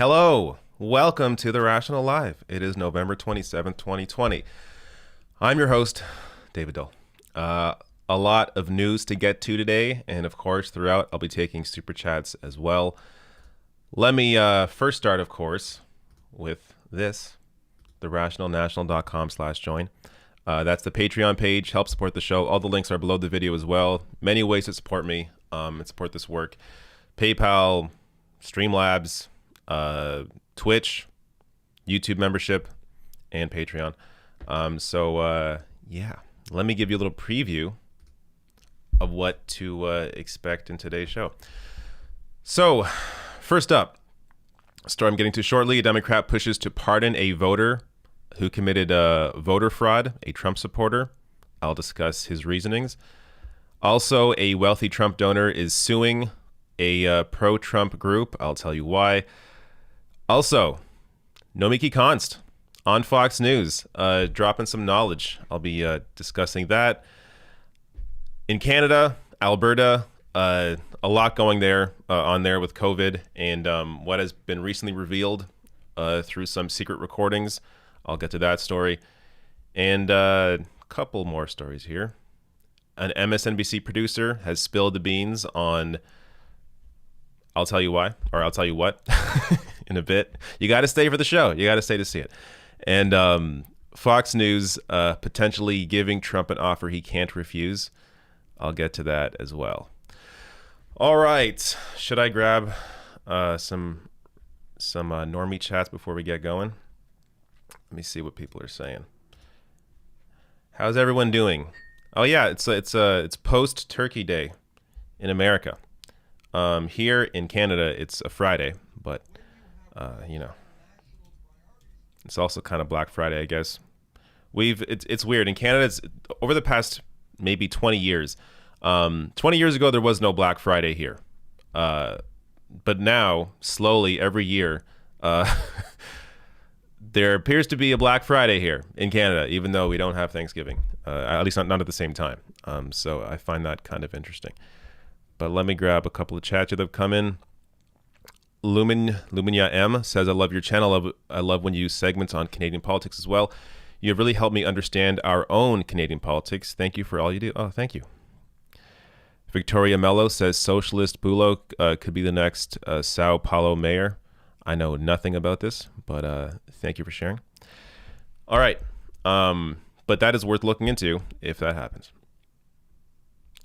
Hello, Welcome to The Rational Live. It is November 27th, 2020. I'm your host, David Dole. A lot of news to get to today, and of course, throughout, I'll be taking super chats as well. Let me first start, of course, with this, therationalnational.com/join. That's the Patreon page. Help support the show. All the links are below the video as well. Many ways to support me and support this work. PayPal, Streamlabs, Twitch, YouTube membership, and Patreon. Yeah, let me give you a little preview of what to expect in today's show. So, first up, a story I'm getting to shortly. A Democrat pushes to pardon a voter who committed voter fraud, a Trump supporter. I'll discuss his reasonings. Also, a wealthy Trump donor is suing a pro-Trump group. I'll tell you why. Also, Nomiki Konst on Fox News, dropping some knowledge. I'll be discussing that. In Canada, Alberta, a lot going there on there with COVID and what has been recently revealed through some secret recordings. I'll get to that story. And a couple more stories here. An MSNBC producer has spilled the beans on, I'll tell you why, or I'll tell you what. In a bit. You got to stay for the show. You got to stay to see it. And Fox News potentially giving Trump an offer he can't refuse. I'll get to that as well. All right. Should I grab some normie chats before we get going? Let me see what people are saying. How's everyone doing? Oh yeah, it's post Turkey Day in America. Here in Canada, it's a Friday, but it's also kind of Black Friday, I guess. It's weird in Canada. It's over the past maybe 20 years. 20 years ago, there was no Black Friday here, but now slowly every year, there appears to be a Black Friday here in Canada, even though we don't have Thanksgiving, at least not at the same time. So I find that kind of interesting. But let me grab a couple of chats that have come in. Luminia M says, I love your channel. I love when you use segments on Canadian politics as well. You have really helped me understand our own Canadian politics. Thank you for all you do. Oh, thank you. Victoria Mello says, Socialist Bulo could be the next Sao Paulo mayor. I know nothing about this, but thank you for sharing. All right. But that is worth looking into if that happens.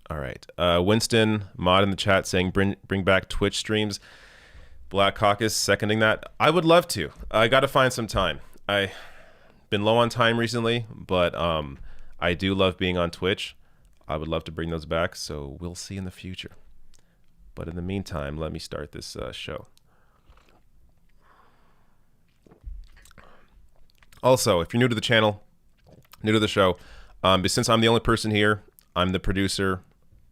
All right. Winston Mod in the chat saying, bring back Twitch streams. Black Caucus seconding that. I would love to. I got to find some time. I've been low on time recently, but I do love being on Twitch. I would love to bring those back, so we'll see in the future. But in the meantime, let me start this show. Also, if you're new to the channel, new to the show, but since I'm the only person here, I'm the producer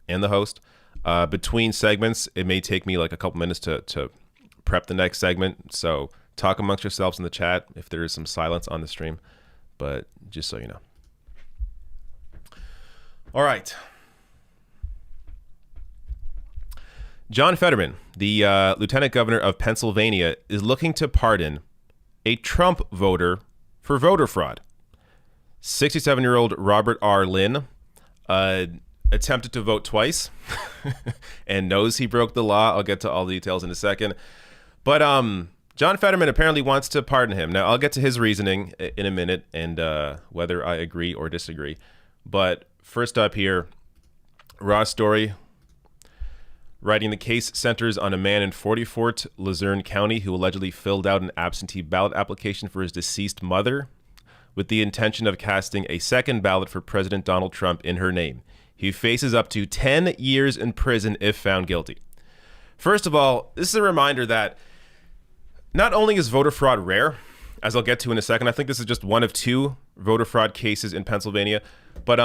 and the host. Between segments, it may take me like a couple minutes to prep the next segment. So talk amongst yourselves in the chat if there is some silence on the stream, but just so you know. All right. John Fetterman, the lieutenant governor of Pennsylvania, is looking to pardon a Trump voter for voter fraud. 67-year-old Robert R. Lynn attempted to vote twice and knows he broke the law. I'll get to all the details in a second. But John Fetterman apparently wants to pardon him. Now, I'll get to his reasoning in a minute and whether I agree or disagree. But first up here, Ross Story writing the case centers on a man in 44th Luzerne County who allegedly filled out an absentee ballot application for his deceased mother with the intention of casting a second ballot for President Donald Trump in her name. He faces up to 10 years in prison if found guilty. First of all, this is a reminder that not only is voter fraud rare, as I'll get to in a second, I think this is just one of two voter fraud cases in Pennsylvania, but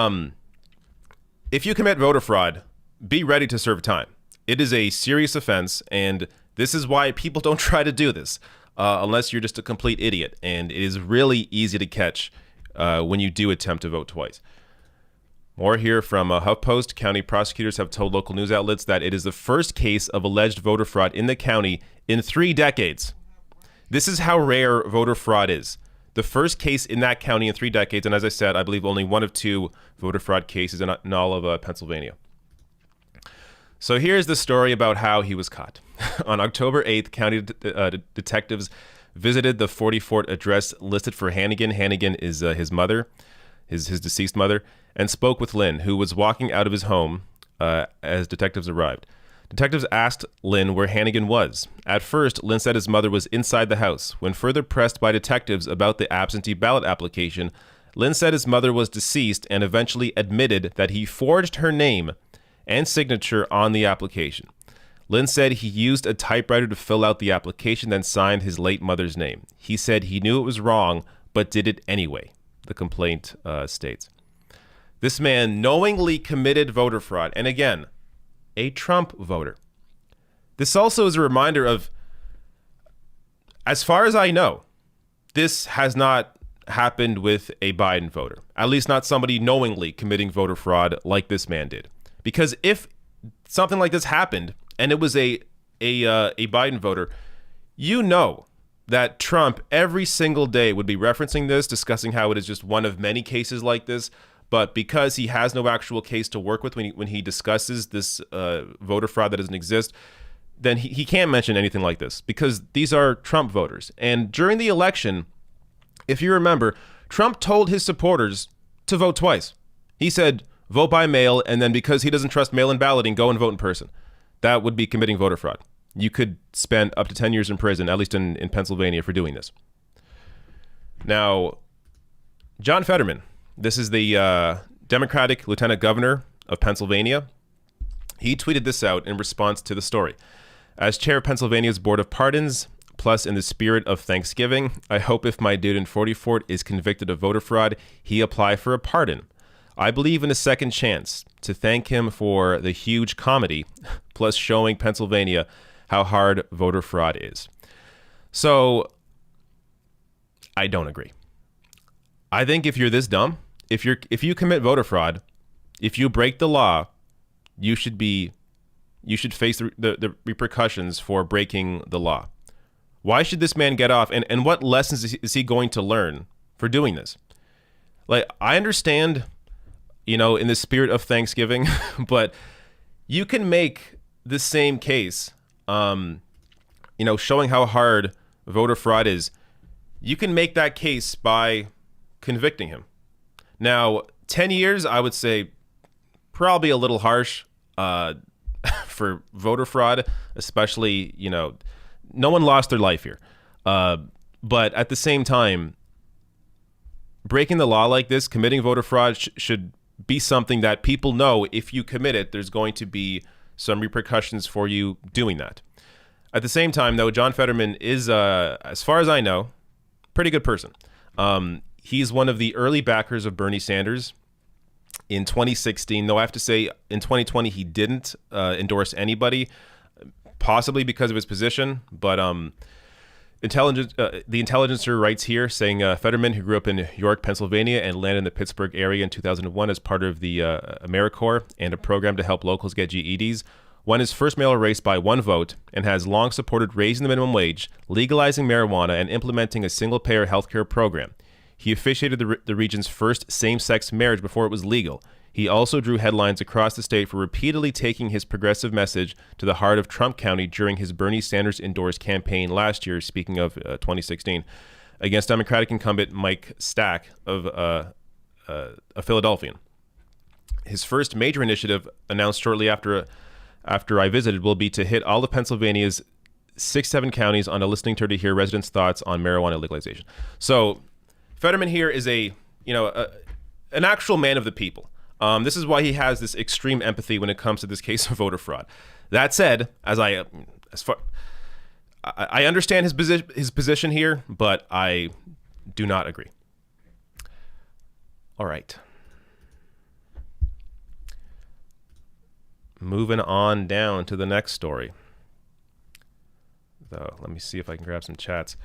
if you commit voter fraud, be ready to serve time. It is a serious offense, and this is why people don't try to do this unless you're just a complete idiot, and it is really easy to catch when you do attempt to vote twice. More here from HuffPost. County prosecutors have told local news outlets that it is the first case of alleged voter fraud in the county in 3 decades. This is how rare voter fraud is. The first case in that county in 3 decades, and as I said, I believe only one of 2 voter fraud cases in all of Pennsylvania. So here's the story about how he was caught. On October 8th, county detectives visited the 40 Fort address listed for Hannigan. Hannigan is his mother, his deceased mother, and spoke with Lynn, who was walking out of his home as detectives arrived. Detectives asked Lynn where Hannigan was. At first, Lynn said his mother was inside the house. When further pressed by detectives about the absentee ballot application, Lynn said his mother was deceased and eventually admitted that he forged her name and signature on the application. Lynn said he used a typewriter to fill out the application, then signed his late mother's name. He said he knew it was wrong, but did it anyway, the complaint states. This man knowingly committed voter fraud, and again, a Trump voter. This also is a reminder of, as far as I know, this has not happened with a Biden voter, at least not somebody knowingly committing voter fraud like this man did. Because if something like this happened and it was a Biden voter, you know that Trump every single day would be referencing this, discussing how it is just one of many cases like this. But because he has no actual case to work with when he discusses this voter fraud that doesn't exist, then he can't mention anything like this because these are Trump voters. And during the election, if you remember, Trump told his supporters to vote twice. He said, vote by mail, and then because he doesn't trust mail-in balloting, go and vote in person. That would be committing voter fraud. You could spend up to 10 years in prison, at least in Pennsylvania, for doing this. Now, John Fetterman, this is the Democratic Lieutenant Governor of Pennsylvania. He tweeted this out in response to the story. As chair of Pennsylvania's Board of Pardons, plus in the spirit of Thanksgiving, I hope if my dude in 40 Fort is convicted of voter fraud, he apply for a pardon. I believe in a second chance to thank him for the huge comedy, plus showing Pennsylvania how hard voter fraud is. So, I don't agree. I think if you're this dumb, if you commit voter fraud, if you break the law, you should face the repercussions for breaking the law. Why should this man get off? And what lessons is he going to learn for doing this? Like, I understand, in the spirit of Thanksgiving, but you can make the same case, showing how hard voter fraud is. You can make that case by convicting him. Now, 10 years, I would say probably a little harsh for voter fraud, especially, no one lost their life here. But at the same time, breaking the law like this, committing voter fraud should be something that people know if you commit it, there's going to be some repercussions for you doing that. At the same time, though, John Fetterman is, as far as I know, pretty good person. He's one of the early backers of Bernie Sanders in 2016. Though I have to say, in 2020, he didn't endorse anybody, possibly because of his position. But the Intelligencer writes here, saying Fetterman, who grew up in York, Pennsylvania, and landed in the Pittsburgh area in 2001 as part of the AmeriCorps and a program to help locals get GEDs, won his first mayoral race by 1 vote and has long supported raising the minimum wage, legalizing marijuana, and implementing a single-payer healthcare program. He officiated the region's first same-sex marriage before it was legal. He also drew headlines across the state for repeatedly taking his progressive message to the heart of Trump County during his Bernie Sanders endorsed campaign last year, speaking of 2016, against Democratic incumbent Mike Stack of a Philadelphian. His first major initiative, announced shortly after I visited, will be to hit all of Pennsylvania's 6-7 counties on a listening tour to hear residents' thoughts on marijuana legalization. So Fetterman here is an actual man of the people. This is why he has this extreme empathy when it comes to this case of voter fraud. That said, I understand his position here, but I do not agree. All right. Moving on down to the next story. Though, let me see if I can grab some chats.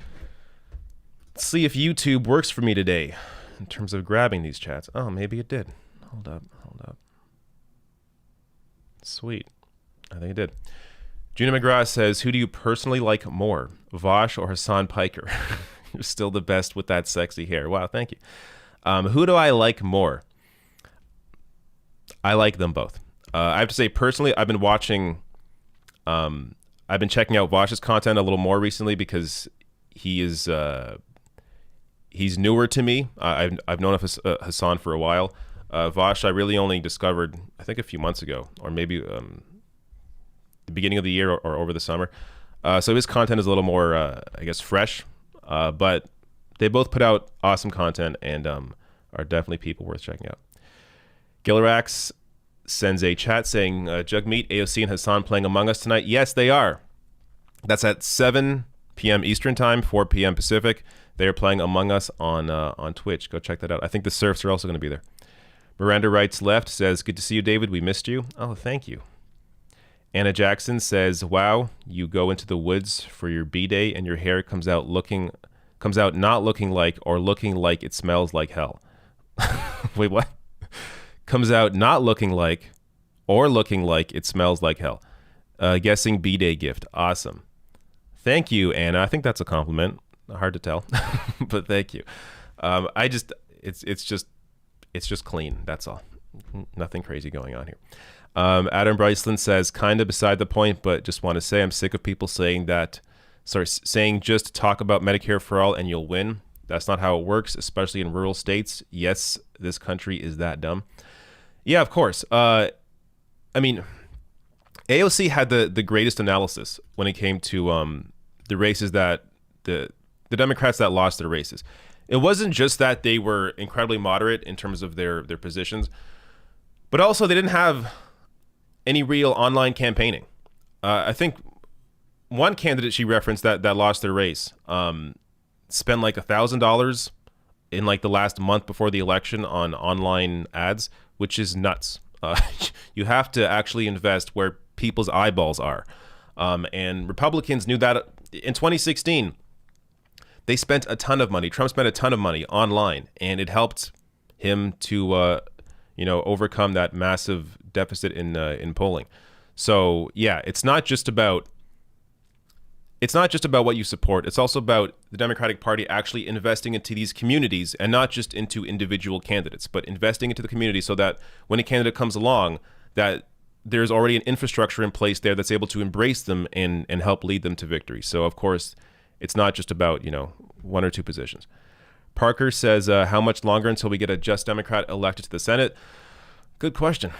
Let's see if YouTube works for me today in terms of grabbing these chats. Oh, maybe it did. Hold up. Sweet. I think it did. Juna McGrath says, who do you personally like more, Vosh or Hassan Piker? You're still the best with that sexy hair. Wow, thank you. Who do I like more? I like them both. I have to say, personally, I've been watching, I've been checking out Vosh's content a little more recently because he is, he's newer to me. I've known of Hassan for a while. Vosh, I really only discovered, I think, a few months ago, or maybe the beginning of the year or over the summer. So his content is a little more, I guess, fresh. But they both put out awesome content and are definitely people worth checking out. Gillerax sends a chat saying, Jugmeat, AOC, and Hassan playing Among Us tonight. Yes, they are. That's at 7 p.m. Eastern Time, 4 p.m. Pacific. They are playing Among Us on Twitch. Go check that out. I think the Surfs are also going to be there. Miranda Wrights Left says, good to see you, David. We missed you. Oh, thank you. Anna Jackson says, wow, you go into the woods for your B-day and your hair comes out not looking like or looking like it smells like hell. Wait, what? Comes out not looking like or looking like it smells like hell. Guessing B-day gift. Awesome. Thank you, Anna. I think that's a compliment. Hard to tell, but thank you. It's just clean. That's all. Nothing crazy going on here. Adam Bryceland says, kind of beside the point, but just want to say I'm sick of people saying just talk about Medicare for all and you'll win. That's not how it works, especially in rural states. Yes, this country is that dumb. Yeah, of course. I mean, AOC had the greatest analysis when it came to the races that the Democrats that lost their races. It wasn't just that they were incredibly moderate in terms of their positions, but also they didn't have any real online campaigning. I think one candidate she referenced that lost their race spent like $1,000 in like the last month before the election on online ads, which is nuts. You have to actually invest where people's eyeballs are. And Republicans knew that in 2016. They spent a ton of money. Trump spent a ton of money online, and it helped him to overcome that massive deficit in polling. So yeah, it's not just about what you support. It's also about the Democratic Party actually investing into these communities and not just into individual candidates, but investing into the community so that when a candidate comes along, that there's already an infrastructure in place there that's able to embrace them and help lead them to victory. So of course, it's not just about, one or two positions. Parker says, how much longer until we get a just Democrat elected to the Senate? Good question.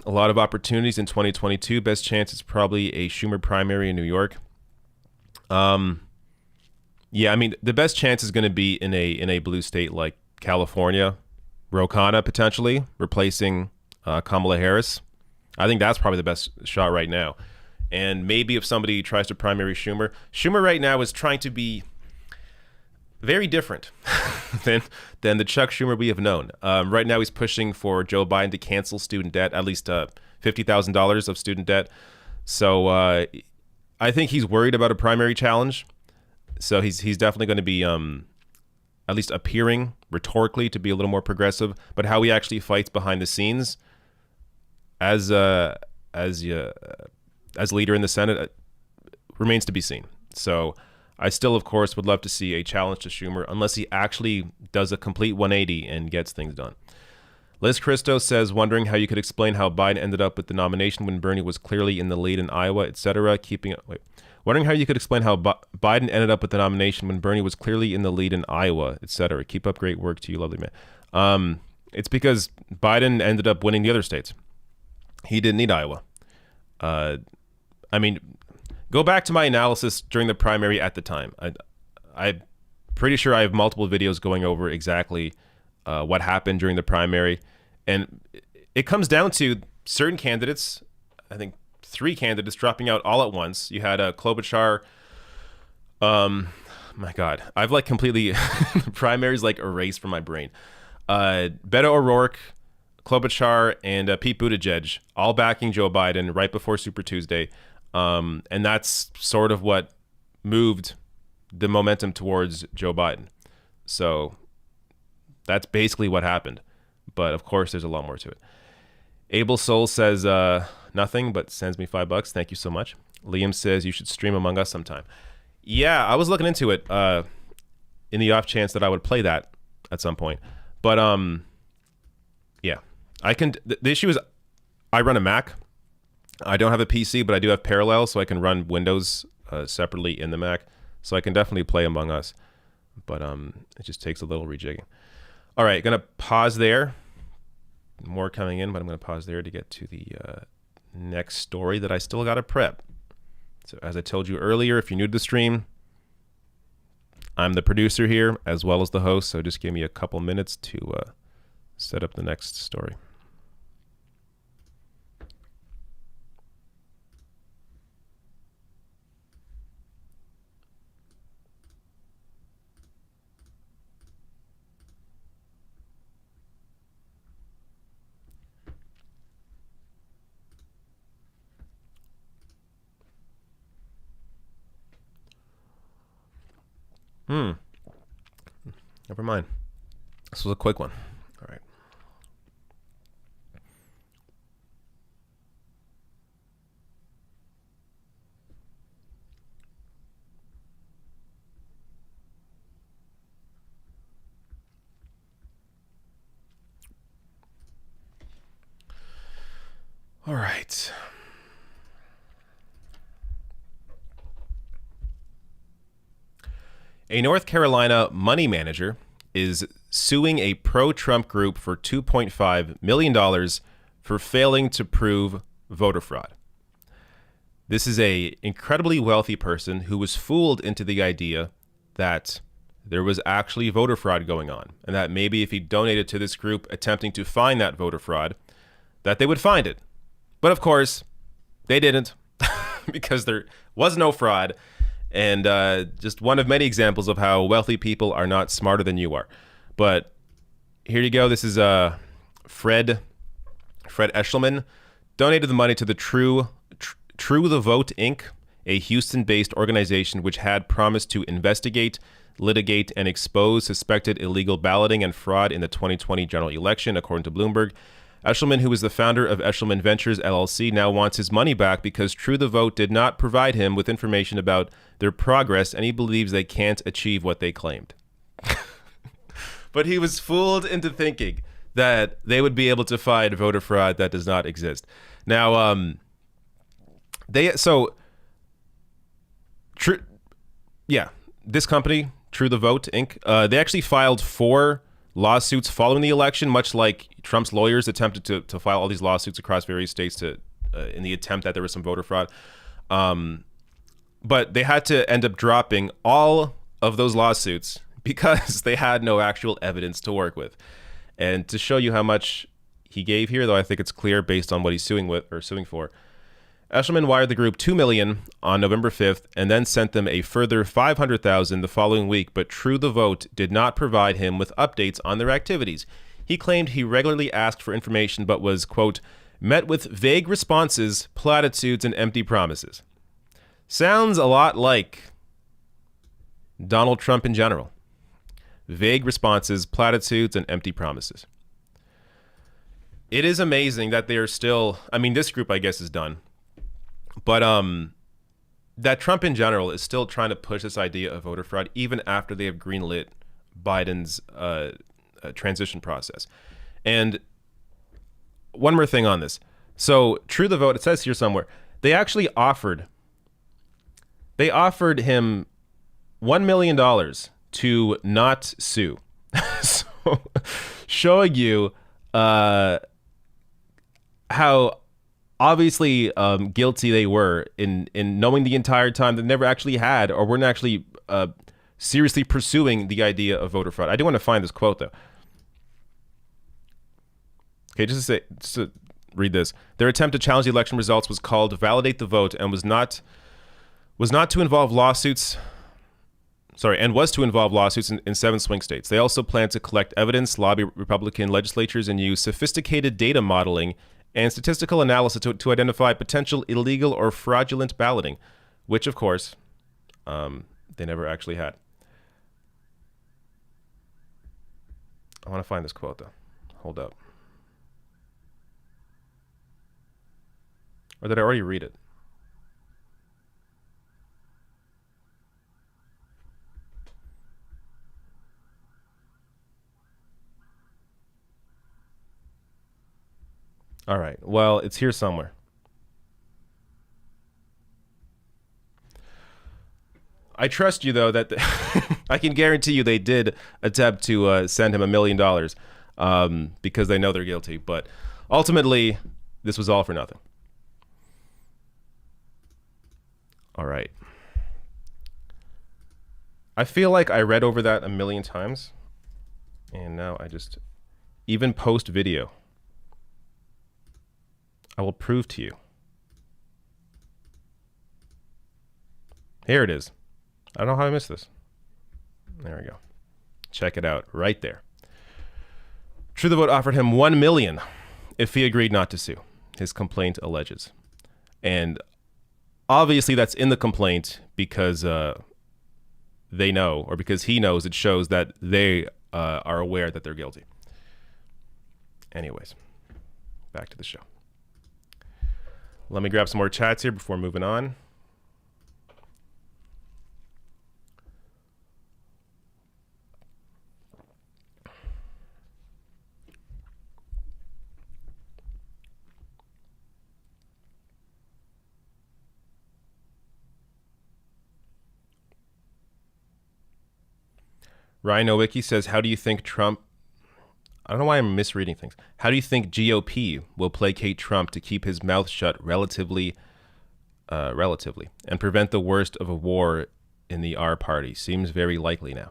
A lot of opportunities in 2022. Best chance is probably a Schumer primary in New York. Yeah, I mean, the best chance is going to be in a blue state like California, Ro Khanna potentially replacing Kamala Harris. I think that's probably the best shot right now. And maybe if somebody tries to primary Schumer right now is trying to be very different than the Chuck Schumer we have known. Right now he's pushing for Joe Biden to cancel student debt, at least $50,000 of student debt. So I think he's worried about a primary challenge. So he's definitely going to be at least appearing rhetorically to be a little more progressive. But how he actually fights behind the scenes as leader in the Senate remains to be seen. So I still, of course, would love to see a challenge to Schumer unless he actually does a complete 180 and gets things done. Liz Christo says, wondering how you could explain how Biden ended up with the nomination when Bernie was clearly in the lead in Iowa, etc. Wondering how you could explain how Biden ended up with the nomination when Bernie was clearly in the lead in Iowa, etc. Keep up great work to you, lovely man. It's because Biden ended up winning the other states. He didn't need Iowa. I mean, go back to my analysis during the primary at the time. I'm pretty sure I have multiple videos going over exactly what happened during the primary. And it comes down to certain candidates, I think 3 candidates dropping out all at once. You had Klobuchar. My God, I've like completely primaries like erased from my brain. Beto O'Rourke, Klobuchar, and Pete Buttigieg all backing Joe Biden right before Super Tuesday. And that's sort of what moved the momentum towards Joe Biden. So that's basically what happened. But of course, there's a lot more to it. Abel Soul says nothing, but sends me $5. Thank you so much. Liam says you should stream Among Us sometime. Yeah, I was looking into it in the off chance that I would play that at some point. But yeah, I can. The issue is I run a Mac. I don't have a PC, but I do have Parallel, so I can run Windows separately in the Mac. So I can definitely play Among Us, but it just takes a little rejigging. All right, gonna pause there. More coming in, but I'm gonna pause there to get to the next story that I still gotta prep. So as I told you earlier, if you're new to the stream, I'm the producer here as well as the host. So just give me a couple minutes to set up the next story. Never mind. This was a quick one. All right. All right. A North Carolina money manager is suing a pro-Trump group for $2.5 million for failing to prove voter fraud. This is a incredibly wealthy person who was fooled into the idea that there was actually voter fraud going on, and that maybe if he donated to this group attempting to find that voter fraud, that they would find it. But of course, they didn't, because there was no fraud. And just one of many examples of how wealthy people are not smarter than you are. But here you go. This is Fred Eshelman donated the money to the True the Vote, Inc., a Houston-based organization which had promised to investigate, litigate, and expose suspected illegal balloting and fraud in the 2020 general election, according to Bloomberg. Eshelman, who is the founder of Eshelman Ventures, LLC, now wants his money back because True the Vote did not provide him with information about their progress, and he believes they can't achieve what they claimed. But he was fooled into thinking that they would be able to find voter fraud that does not exist. Now, this company, True the Vote, Inc., they actually filed 4 lawsuits following the election, much like Trump's lawyers attempted to file all these lawsuits across various states in the attempt that there was some voter fraud. But they had to end up dropping all of those lawsuits because they had no actual evidence to work with. And to show you how much he gave here, though I think it's clear based on what he's suing for, Eshelman wired the group $2 million on November 5th and then sent them a further $500,000 the following week, but True the Vote did not provide him with updates on their activities. He claimed he regularly asked for information but was, quote, met with vague responses, platitudes, and empty promises. Sounds a lot like Donald Trump in general. Vague responses, platitudes, and empty promises. It is amazing that they're still, this group, I guess, is done. But that Trump in general is still trying to push this idea of voter fraud even after they have greenlit Biden's transition process. And one more thing on this. So True the Vote, it says here somewhere, they actually offered him $1 million to not sue. So showing you how obviously guilty they were in knowing the entire time that they never actually had or weren't actually seriously pursuing the idea of voter fraud. I do want to find this quote, though. Okay, just to read this. Their attempt to challenge the election results was called Validate the Vote and was to involve lawsuits in 7 swing states. They also plan to collect evidence, lobby Republican legislatures, and use sophisticated data modeling and statistical analysis to identify potential illegal or fraudulent balloting, which, of course, they never actually had. I want to find this quote, though. Hold up. Or did I already read it? All right. Well, it's here somewhere. I trust you, though, that I can guarantee you they did attempt to send him $1 million because they know they're guilty. But ultimately, this was all for nothing. All right. I feel like I read over that 1,000,000 times. And now I just, even post video, I will prove to you. Here it is. I don't know how I missed this. There we go. Check it out right there. True the Vote offered him $1 million if he agreed not to sue, his complaint alleges. And obviously that's in the complaint because they know, or because he knows, it shows that they are aware that they're guilty. Anyways, back to the show. Let me grab some more chats here before moving on. Ryan Nowicki says, how do you think Trump... I don't know why I'm misreading things. How do you think GOP will placate Trump to keep his mouth shut relatively, and prevent the worst of a war in the R party? Seems very likely now.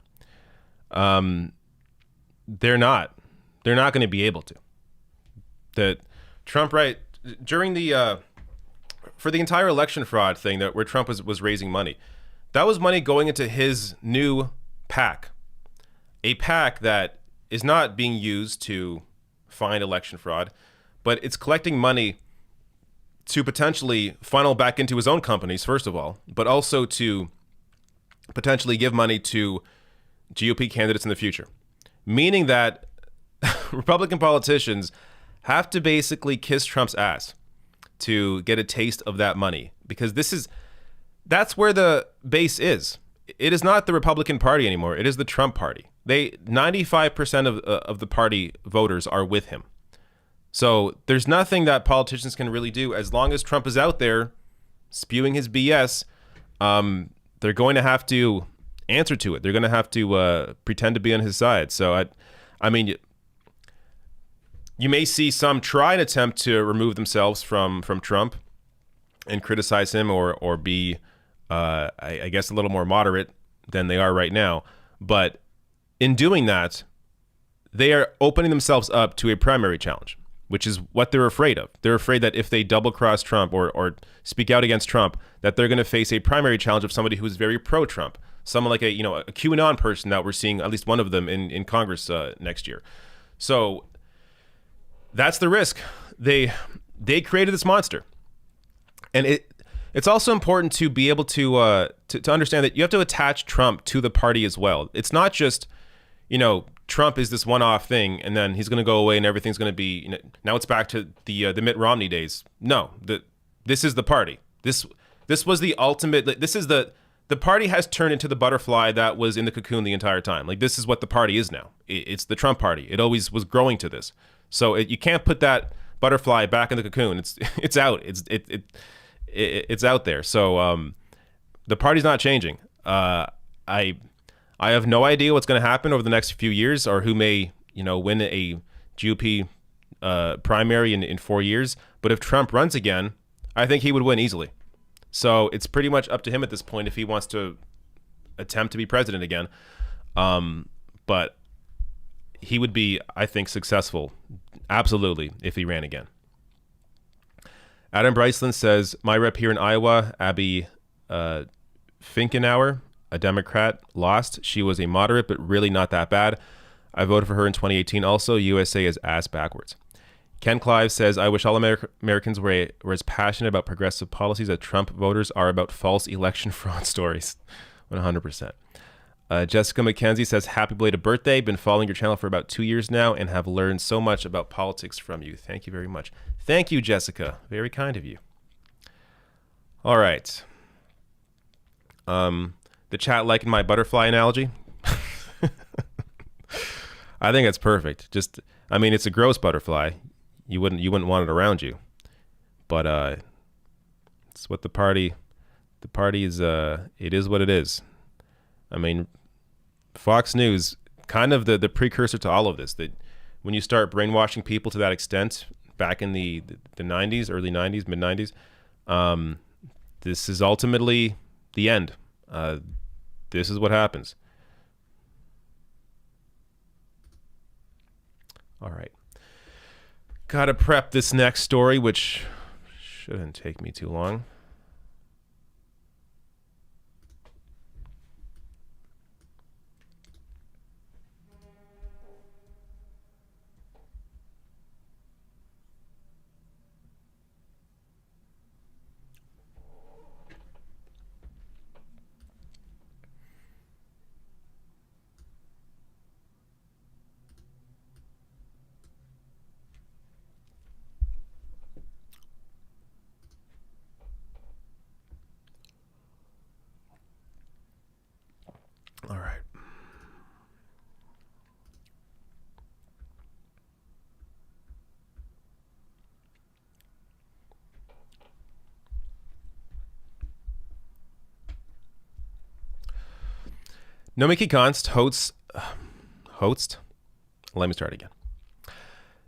They're not. They're not going to be able to. The Trump, right, during the... for the entire election fraud thing that where Trump was raising money, that was money going into his new PAC. A PAC that is not being used to find election fraud, but it's collecting money to potentially funnel back into his own companies, first of all, but also to potentially give money to GOP candidates in the future. Meaning that Republican politicians have to basically kiss Trump's ass to get a taste of that money, because that's where the base is. It is not the Republican Party anymore. It is the Trump Party. 95% of the party voters are with him. So there's nothing that politicians can really do as long as Trump is out there spewing his BS. They're going to have to answer to it. They're going to have to pretend to be on his side. So I mean, you may see some try and attempt to remove themselves from Trump and criticize him or be, I guess, a little more moderate than they are right now. But in doing that, they are opening themselves up to a primary challenge, which is what they're afraid of. They're afraid that if they double-cross Trump or speak out against Trump, that they're going to face a primary challenge of somebody who's very pro-Trump, someone like a QAnon person that we're seeing at least one of them in Congress next year. So that's the risk. They created this monster, and it's also important to be able to understand that you have to attach Trump to the party as well. It's not just, Trump is this one-off thing, and then he's going to go away, and everything's going to be. Now it's back to the Mitt Romney days. No, this is the party. This was the ultimate. This is the party has turned into the butterfly that was in the cocoon the entire time. Like, this is what the party is now. It's the Trump party. It always was growing to this. So you can't put that butterfly back in the cocoon. It's out. It's out there. So the party's not changing. I have no idea what's going to happen over the next few years, or who may win a GOP primary in 4 years. But if Trump runs again, I think he would win easily. So it's pretty much up to him at this point if he wants to attempt to be president again. But he would be, I think, successful, absolutely, if he ran again. Adam Bryceland says, my rep here in Iowa, Abby Finkenauer, a Democrat, lost. She was a moderate, but really not that bad. I voted for her in 2018 also. USA is ass backwards. Ken Clive says, I wish all Americans were as passionate about progressive policies as Trump voters are about false election fraud stories. 100%. Jessica McKenzie says, happy belated birthday. Been following your channel for about 2 years now and have learned so much about politics from you. Thank you very much. Thank you, Jessica. Very kind of you. All right. The chat liking my butterfly analogy. I think it's perfect. It's a gross butterfly. you wouldn't want it around you. But it's what the party is. It is what it is. I mean, Fox News, kind of the precursor to all of this. That when you start brainwashing people to that extent, back in the 90s, early 90s, mid 90s, this is ultimately the end. This is what happens. All right. Gotta prep this next story, which shouldn't take me too long. All right. Nomiki Konst host. Let me start again.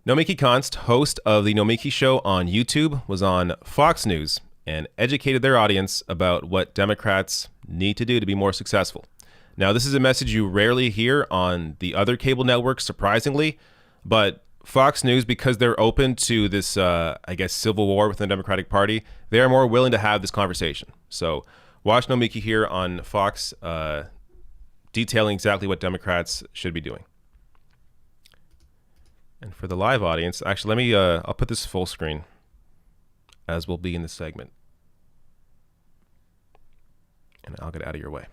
Nomiki Konst, host of the Nomiki Show on YouTube, was on Fox News and educated their audience about what Democrats need to do to be more successful. Now, this is a message you rarely hear on the other cable networks, surprisingly, but Fox News, because they're open to this, civil war within the Democratic Party, they are more willing to have this conversation. So watch Nomiki here on Fox, detailing exactly what Democrats should be doing. And for the live audience, actually, let me, I'll put this full screen, as will be in this segment. And I'll get out of your way.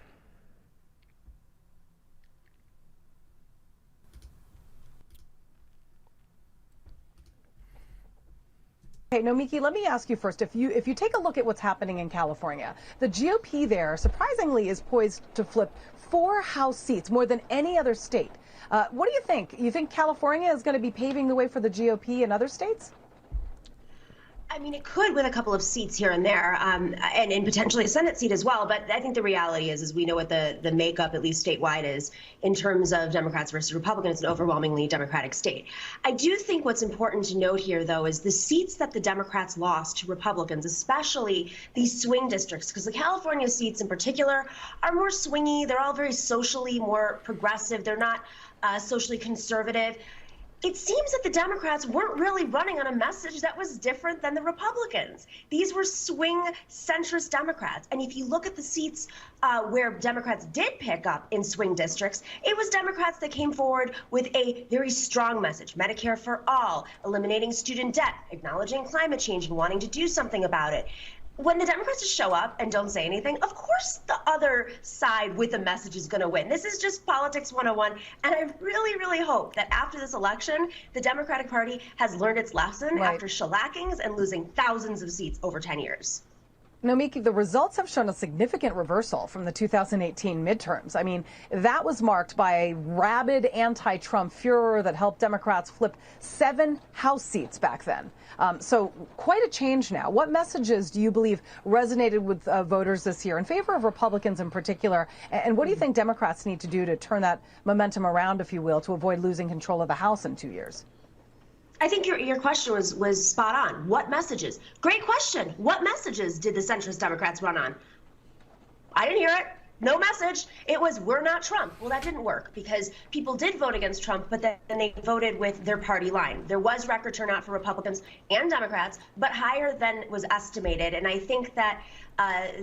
Okay, Nomiki, let me ask you first, if you take a look at what's happening in California, the GOP there surprisingly is poised to flip 4 House seats, more than any other state. What do you think? You think California is going to be paving the way for the GOP in other states? I mean, it could with a couple of seats here and there, and potentially a Senate seat as well. But I think the reality is we know what the makeup, at least statewide, is in terms of Democrats versus Republicans. It's an overwhelmingly Democratic state. I do think what's important to note here, though, is the seats that the Democrats lost to Republicans, especially these swing districts, because the California seats in particular are more swingy. They're all very socially more progressive. They're not socially conservative. It seems that the Democrats weren't really running on a message that was different than the Republicans. These were swing centrist Democrats. And if you look at the seats where Democrats did pick up in swing districts, it was Democrats that came forward with a very strong message: Medicare for all, eliminating student debt, acknowledging climate change and wanting to do something about it. When the Democrats just show up and don't say anything, of course the other side with a message is going to win. This is just politics 101. And I really, really hope that after this election, the Democratic Party has learned its lesson after shellackings and losing thousands of seats over 10 years. Nomiki, the results have shown a significant reversal from the 2018 midterms. I mean, that was marked by a rabid anti-Trump furor that helped Democrats flip 7 House seats back then. So quite a change now. What messages do you believe resonated with voters this year in favor of Republicans in particular? And what do you think Democrats need to do to turn that momentum around, if you will, to avoid losing control of the House in 2 years? I think your question was spot on. What messages? Great question. What messages did the centrist Democrats run on? I didn't hear it. No message. It was, we're not Trump. Well, that didn't work because people did vote against Trump, but then they voted with their party line. There was record turnout for Republicans and Democrats, but higher than was estimated. And I think that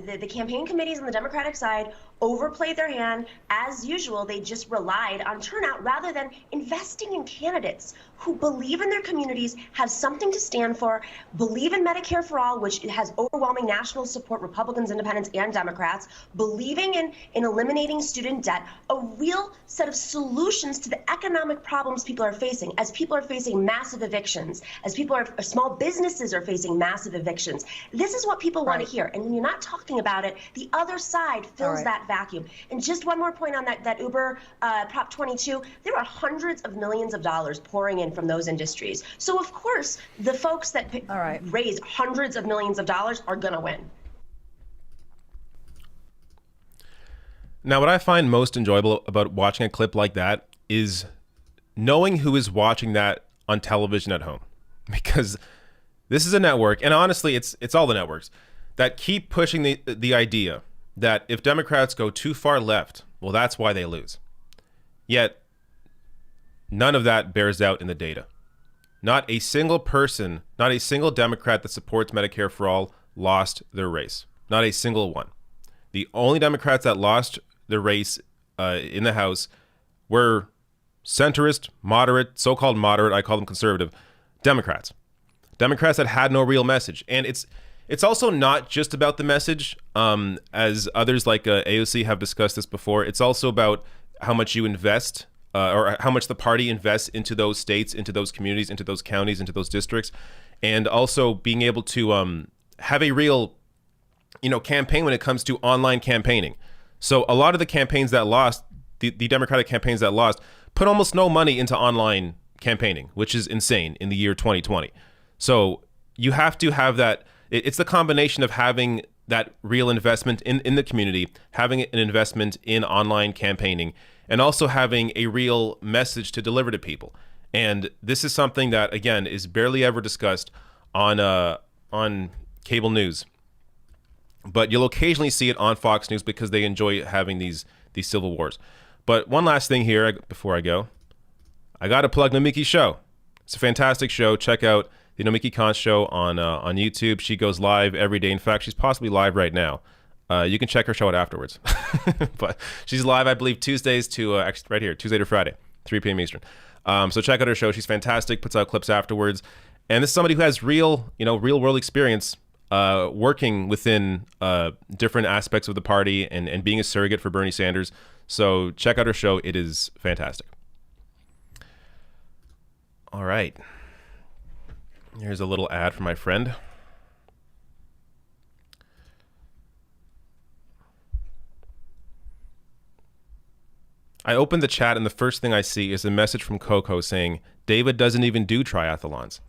the campaign committees on the Democratic side overplayed their hand. As usual, they just relied on turnout rather than investing in candidates who believe in their communities, have something to stand for, believe in Medicare for all, which has overwhelming national support, Republicans, independents, and Democrats, believing in eliminating student debt, a real set of solutions to the economic problems people are facing, as people are facing massive evictions, as small businesses are facing massive evictions. This is what people want to hear. And when you're not talking about it, the other side fills that vacuum. And just one more point on that Uber Prop 22, there are hundreds of millions of dollars pouring in in from those industries. So of course, the folks that raise hundreds of millions of dollars are going to win. Now, what I find most enjoyable about watching a clip like that is knowing who is watching that on television at home, because this is a network, and honestly, it's all the networks that keep pushing the idea that if Democrats go too far left, well, that's why they lose. Yet, none of that bears out in the data. Not a single person, not a single Democrat that supports Medicare for all lost their race. Not a single one. The only Democrats that lost their race in the House were centrist, moderate, so-called moderate, I call them conservative, Democrats. Democrats that had no real message. And it's also not just about the message, as others like AOC have discussed this before. It's also about how much you invest or how much the party invests into those states, into those communities, into those counties, into those districts, and also being able to have a real, campaign when it comes to online campaigning. So a lot of the campaigns that lost, the Democratic campaigns that lost, put almost no money into online campaigning, which is insane in the year 2020. So you have to have that. It's the combination of having that real investment in the community, having an investment in online campaigning, and also having a real message to deliver to people. And this is something that, again, is barely ever discussed on cable news. But you'll occasionally see it on Fox News because they enjoy having these civil wars. But one last thing here before I go. I got to plug Nomiki Show. It's a fantastic show. Check out the Nomiki Khan Show on YouTube. She goes live every day. In fact, she's possibly live right now. You can check her show out afterwards. But she's live, I believe, Tuesdays to right here, Tuesday to Friday, 3 p.m. Eastern. So check out her show. She's fantastic. Puts out clips afterwards. And this is somebody who has real world experience working within different aspects of the party and being a surrogate for Bernie Sanders. So check out her show. It is fantastic. All right. Here's a little ad for my friend. I opened the chat and the first thing I see is a message from Coco saying, David doesn't even do triathlons.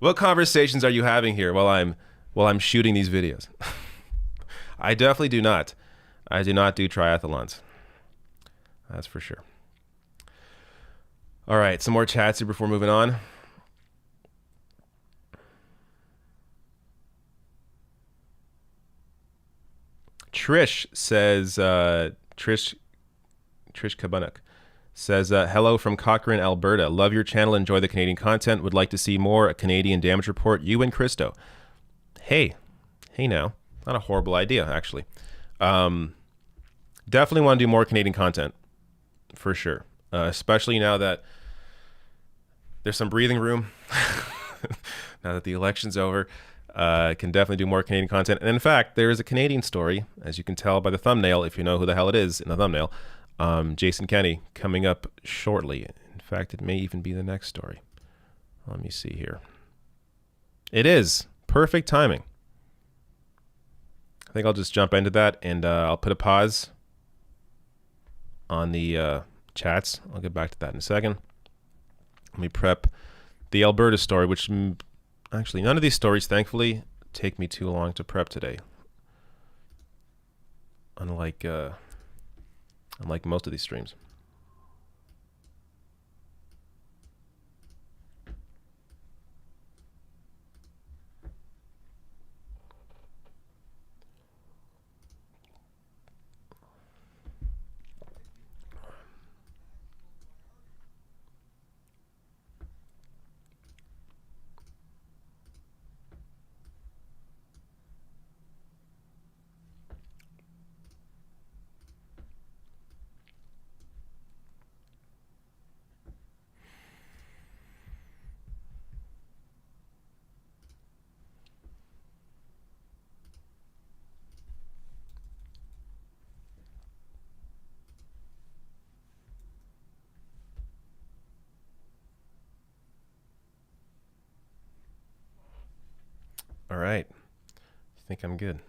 What conversations are you having here while I'm shooting these videos? I definitely do not. I do not do triathlons. That's for sure. All right, some more chats here before moving on. Trish says, Trish Kabanuk says, hello from Cochrane, Alberta. Love your channel. Enjoy the Canadian content. Would like to see more a Canadian damage report. You and Christo. Hey now. Not a horrible idea, actually. Definitely want to do more Canadian content, for sure. Especially now that there's some breathing room. Now that the election's over, can definitely do more Canadian content. And in fact, there is a Canadian story, as you can tell by the thumbnail, if you know who the hell it is in the thumbnail. Jason Kenney coming up shortly. In fact, it may even be the next story. Let me see here. It is. Perfect timing. I think I'll just jump into that and I'll put a pause on the chats. I'll get back to that in a second. Let me prep the Alberta story, which actually none of these stories, thankfully, take me too long to prep today. Unlike most of these streams. All right. I think I'm good.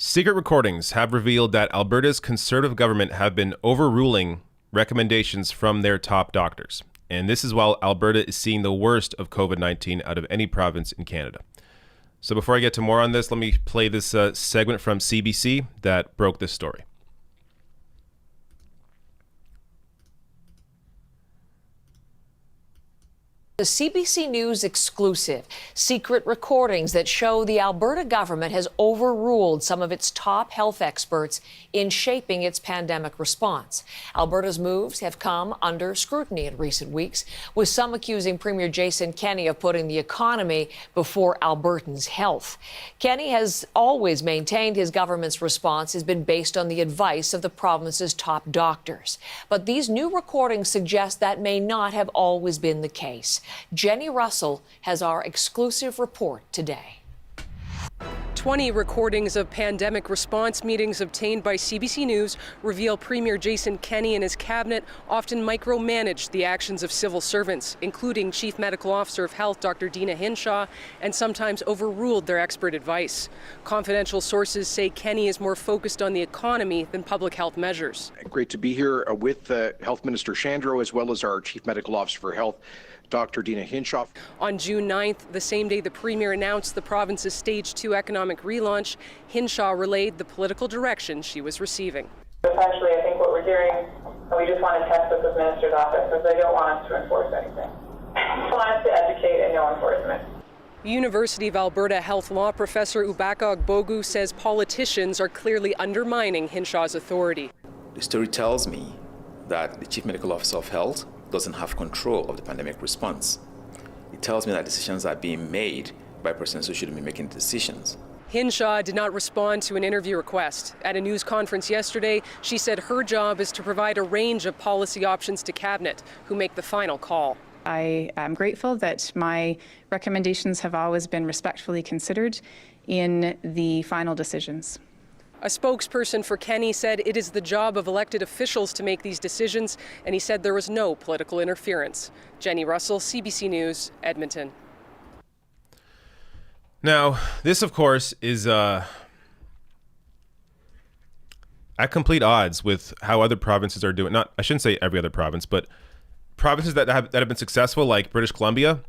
Secret recordings have revealed that Alberta's Conservative government have been overruling recommendations from their top doctors. And this is while Alberta is seeing the worst of COVID-19 out of any province in Canada. So before I get to more on this, let me play this segment from CBC that broke this story. The CBC News exclusive, secret recordings that show the Alberta government has overruled some of its top health experts in shaping its pandemic response. Alberta's moves have come under scrutiny in recent weeks, with some accusing Premier Jason Kenney of putting the economy before Albertans' health. Kenney has always maintained his government's response has been based on the advice of the province's top doctors. But these new recordings suggest that may not have always been the case. Jenny Russell has our exclusive report today. 20 recordings of pandemic response meetings obtained by CBC News reveal Premier Jason Kenney and his cabinet often micromanaged the actions of civil servants, including Chief Medical Officer of Health Dr. Dina Hinshaw, and sometimes overruled their expert advice. Confidential sources say Kenney is more focused on the economy than public health measures. Great to be here with Health Minister Shandro, as well as our Chief Medical Officer for Health, Dr. Dina Hinshaw. On June 9th, the same day the Premier announced the province's Stage 2 economic relaunch, Hinshaw relayed the political direction she was receiving. Essentially, I think what we're hearing, and we just want to test with the Minister's office, because they don't want us to enforce anything. They want us to educate and no enforcement. University of Alberta health law professor Ubaka Ogbogu says politicians are clearly undermining Hinshaw's authority. The story tells me that the Chief Medical Officer of Health doesn't have control of the pandemic response. It tells me that decisions are being made by persons who shouldn't be making decisions. Hinshaw did not respond to an interview request. At a news conference yesterday, she said her job is to provide a range of policy options to Cabinet, who make the final call. I am grateful that my recommendations have always been respectfully considered in the final decisions. A spokesperson for Kenney said it is the job of elected officials to make these decisions, and he said there was no political interference. Jenny Russell, CBC News, Edmonton. Now, this, of course, is at complete odds with how other provinces are doing. I shouldn't say every other province, but provinces that have been successful, like British Columbia,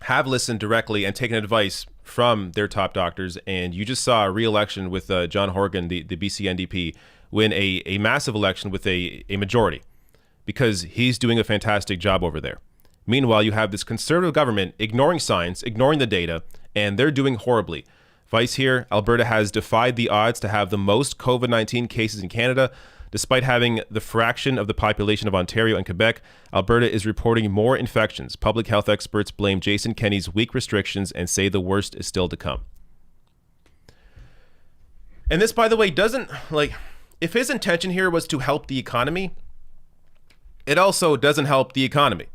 have listened directly and taken advice from their top doctors. And you just saw a re-election with John Horgan, the BC NDP, win a massive election with a majority because he's doing a fantastic job over there. Meanwhile, you have this Conservative government ignoring science, ignoring the data, and they're doing horribly. Vice here, Alberta has defied the odds to have the most COVID-19 cases in Canada. Despite having the fraction of the population of Ontario and Quebec, Alberta is reporting more infections. Public health experts blame Jason Kenney's weak restrictions and say the worst is still to come. And this, by the way, doesn't, if his intention here was to help the economy, it also doesn't help the economy.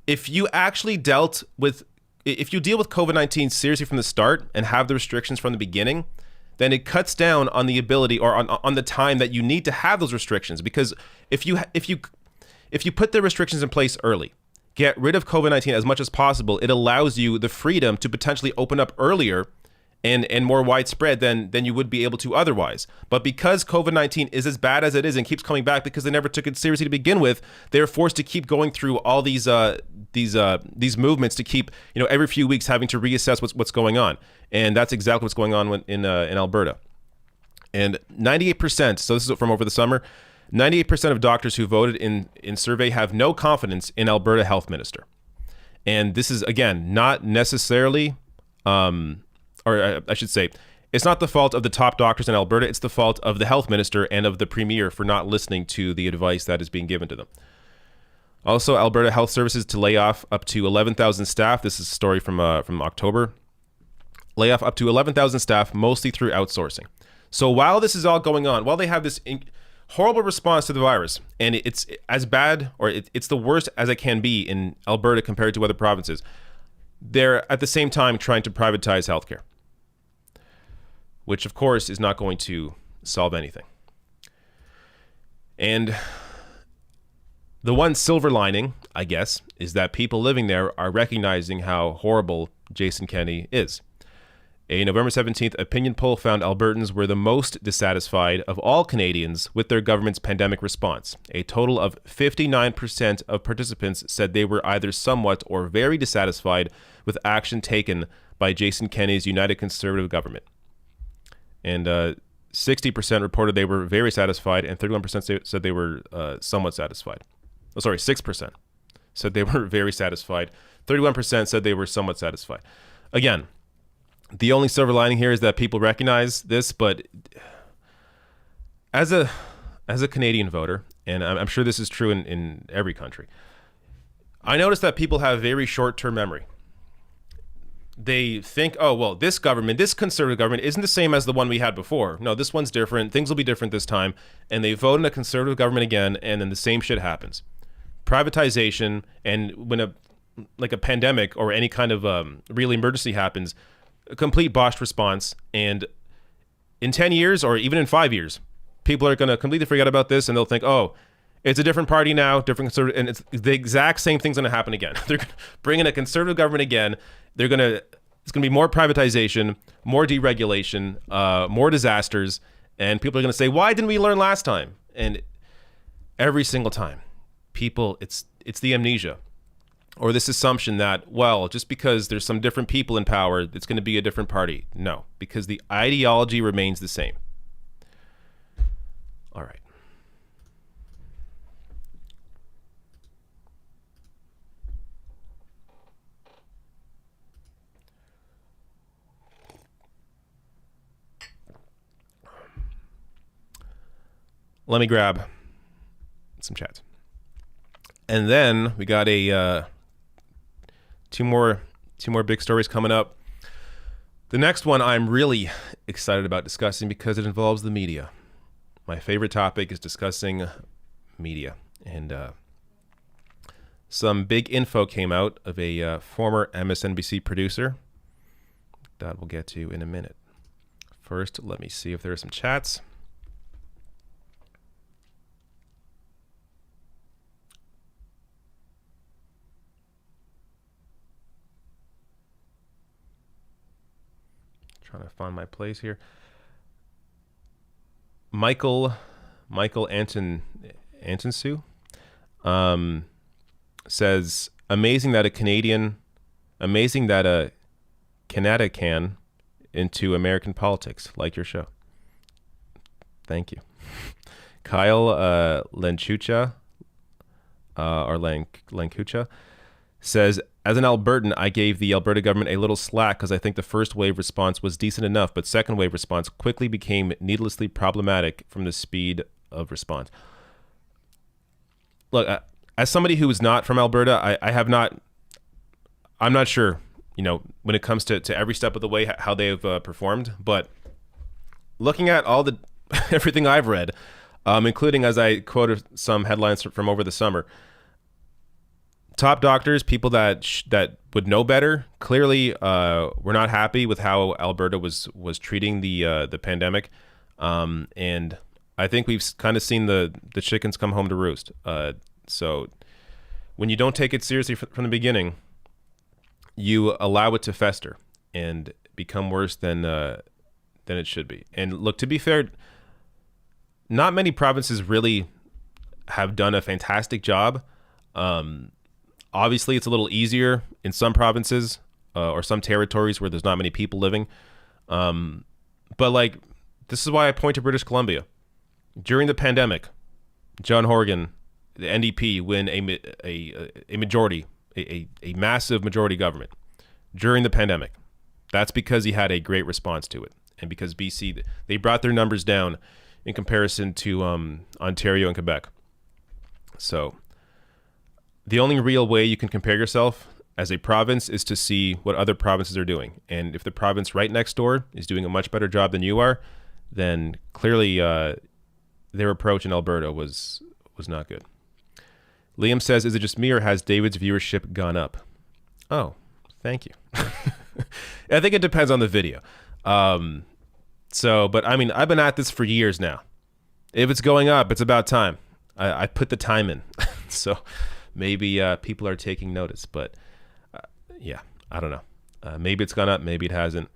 If you deal with COVID-19 seriously from the start and have the restrictions from the beginning, then it cuts down on the ability or on the time that you need to have those restrictions. Because if you put the restrictions in place early, get rid of COVID-19 as much as possible, it allows you the freedom to potentially open up earlier and more widespread than you would be able to otherwise. But because COVID-19 is as bad as it is and keeps coming back because they never took it seriously to begin with, they're forced to keep going through all these movements to keep, every few weeks having to reassess what's going on. And that's exactly what's going on in Alberta. And 98%, so this is from over the summer, 98% of doctors who voted in survey have no confidence in Alberta Health Minister. And this is, again, not necessarily, or I should say, it's not the fault of the top doctors in Alberta. It's the fault of the health minister and of the premier for not listening to the advice that is being given to them. Also, Alberta Health Services to lay off up to 11,000 staff. This is a story from October. Lay off up to 11,000 staff, mostly through outsourcing. So while this is all going on, while they have this horrible response to the virus, and it's as bad, or it's the worst as it can be in Alberta compared to other provinces, they're at the same time trying to privatize healthcare, which of course is not going to solve anything. And the one silver lining, I guess, is that people living there are recognizing how horrible Jason Kenney is. A November 17th opinion poll found Albertans were the most dissatisfied of all Canadians with their government's pandemic response. A total of 59% of participants said they were either somewhat or very dissatisfied with action taken by Jason Kenney's United Conservative government. And 60% reported they were very satisfied, and 31% said they were somewhat satisfied. Oh, sorry, 6% said they were very satisfied. 31% said they were somewhat satisfied. Again, the only silver lining here is that people recognize this, but as a Canadian voter, and I'm sure this is true in every country, I notice that people have very short-term memory. They think, oh, well, this government, this conservative government isn't the same as the one we had before. No, this one's different. Things will be different this time. And they vote in a conservative government again, and then the same shit happens. Privatization, and when a pandemic or any kind of real emergency happens, a complete botched response. And in 10 years or even in 5 years, people are going to completely forget about this, and they'll think, oh, it's a different party now, different conservative, and it's the exact same thing's going to happen again. They're going to bring in a conservative government again. It's going to be more privatization, more deregulation, more disasters, and people are going to say, why didn't we learn last time? And every single time, people, it's the amnesia or this assumption that, well, just because there's some different people in power, it's going to be a different party. No, because the ideology remains the same. All right. Let me grab some chats. And then we got two more big stories coming up. The next one I'm really excited about discussing because it involves the media. My favorite topic is discussing media. And some big info came out of a former MSNBC producer that we'll get to in a minute. First, let me see if there are some chats. Trying to find my place here. Michael Antonsue says, amazing that a Canada can into American politics. Like your show. Thank you. Kyle Lanchucha or Lancucha says, as an Albertan, I gave the Alberta government a little slack because I think the first wave response was decent enough, but second wave response quickly became needlessly problematic from the speed of response. Look, as somebody who is not from Alberta, I'm not sure, when it comes to every step of the way how they have performed, but looking at all everything I've read, including, as I quoted some headlines from over the summer, top doctors, people that would know better, clearly were not happy with how Alberta was treating the pandemic, and I think we've kind of seen the chickens come home to roost. So when you don't take it seriously from the beginning, you allow it to fester and become worse than it should be. And look, to be fair, not many provinces really have done a fantastic job. Obviously, it's a little easier in some provinces or some territories where there's not many people living. But this is why I point to British Columbia. During the pandemic, John Horgan, the NDP, win a majority, a massive majority government during the pandemic. That's because he had a great response to it. And because BC, they brought their numbers down in comparison to Ontario and Quebec. So the only real way you can compare yourself as a province is to see what other provinces are doing. And if the province right next door is doing a much better job than you are, then clearly their approach in Alberta was not good. Liam says, is it just me or has David's viewership gone up? Oh, thank you. I think it depends on the video. But I mean, I've been at this for years now. If it's going up, it's about time. I put the time in. So maybe people are taking notice, but yeah, I don't know. Maybe it's gone up, maybe it hasn't.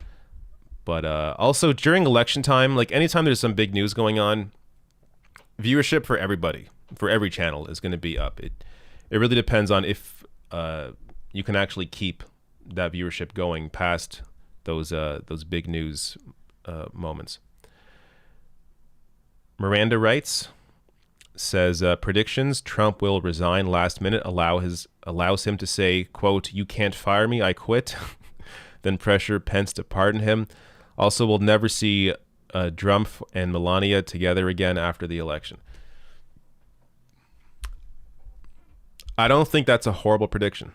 But also during election time, like anytime there's some big news going on, viewership for everybody, for every channel, is going to be up. It really depends on if you can actually keep that viewership going past those big news moments. Miranda writes, says, predictions: Trump will resign last minute, allows him to say, quote, "You can't fire me, I quit." Then pressure Pence to pardon him. Also, we'll never see Trump and Melania together again after the election. I don't think that's a horrible prediction.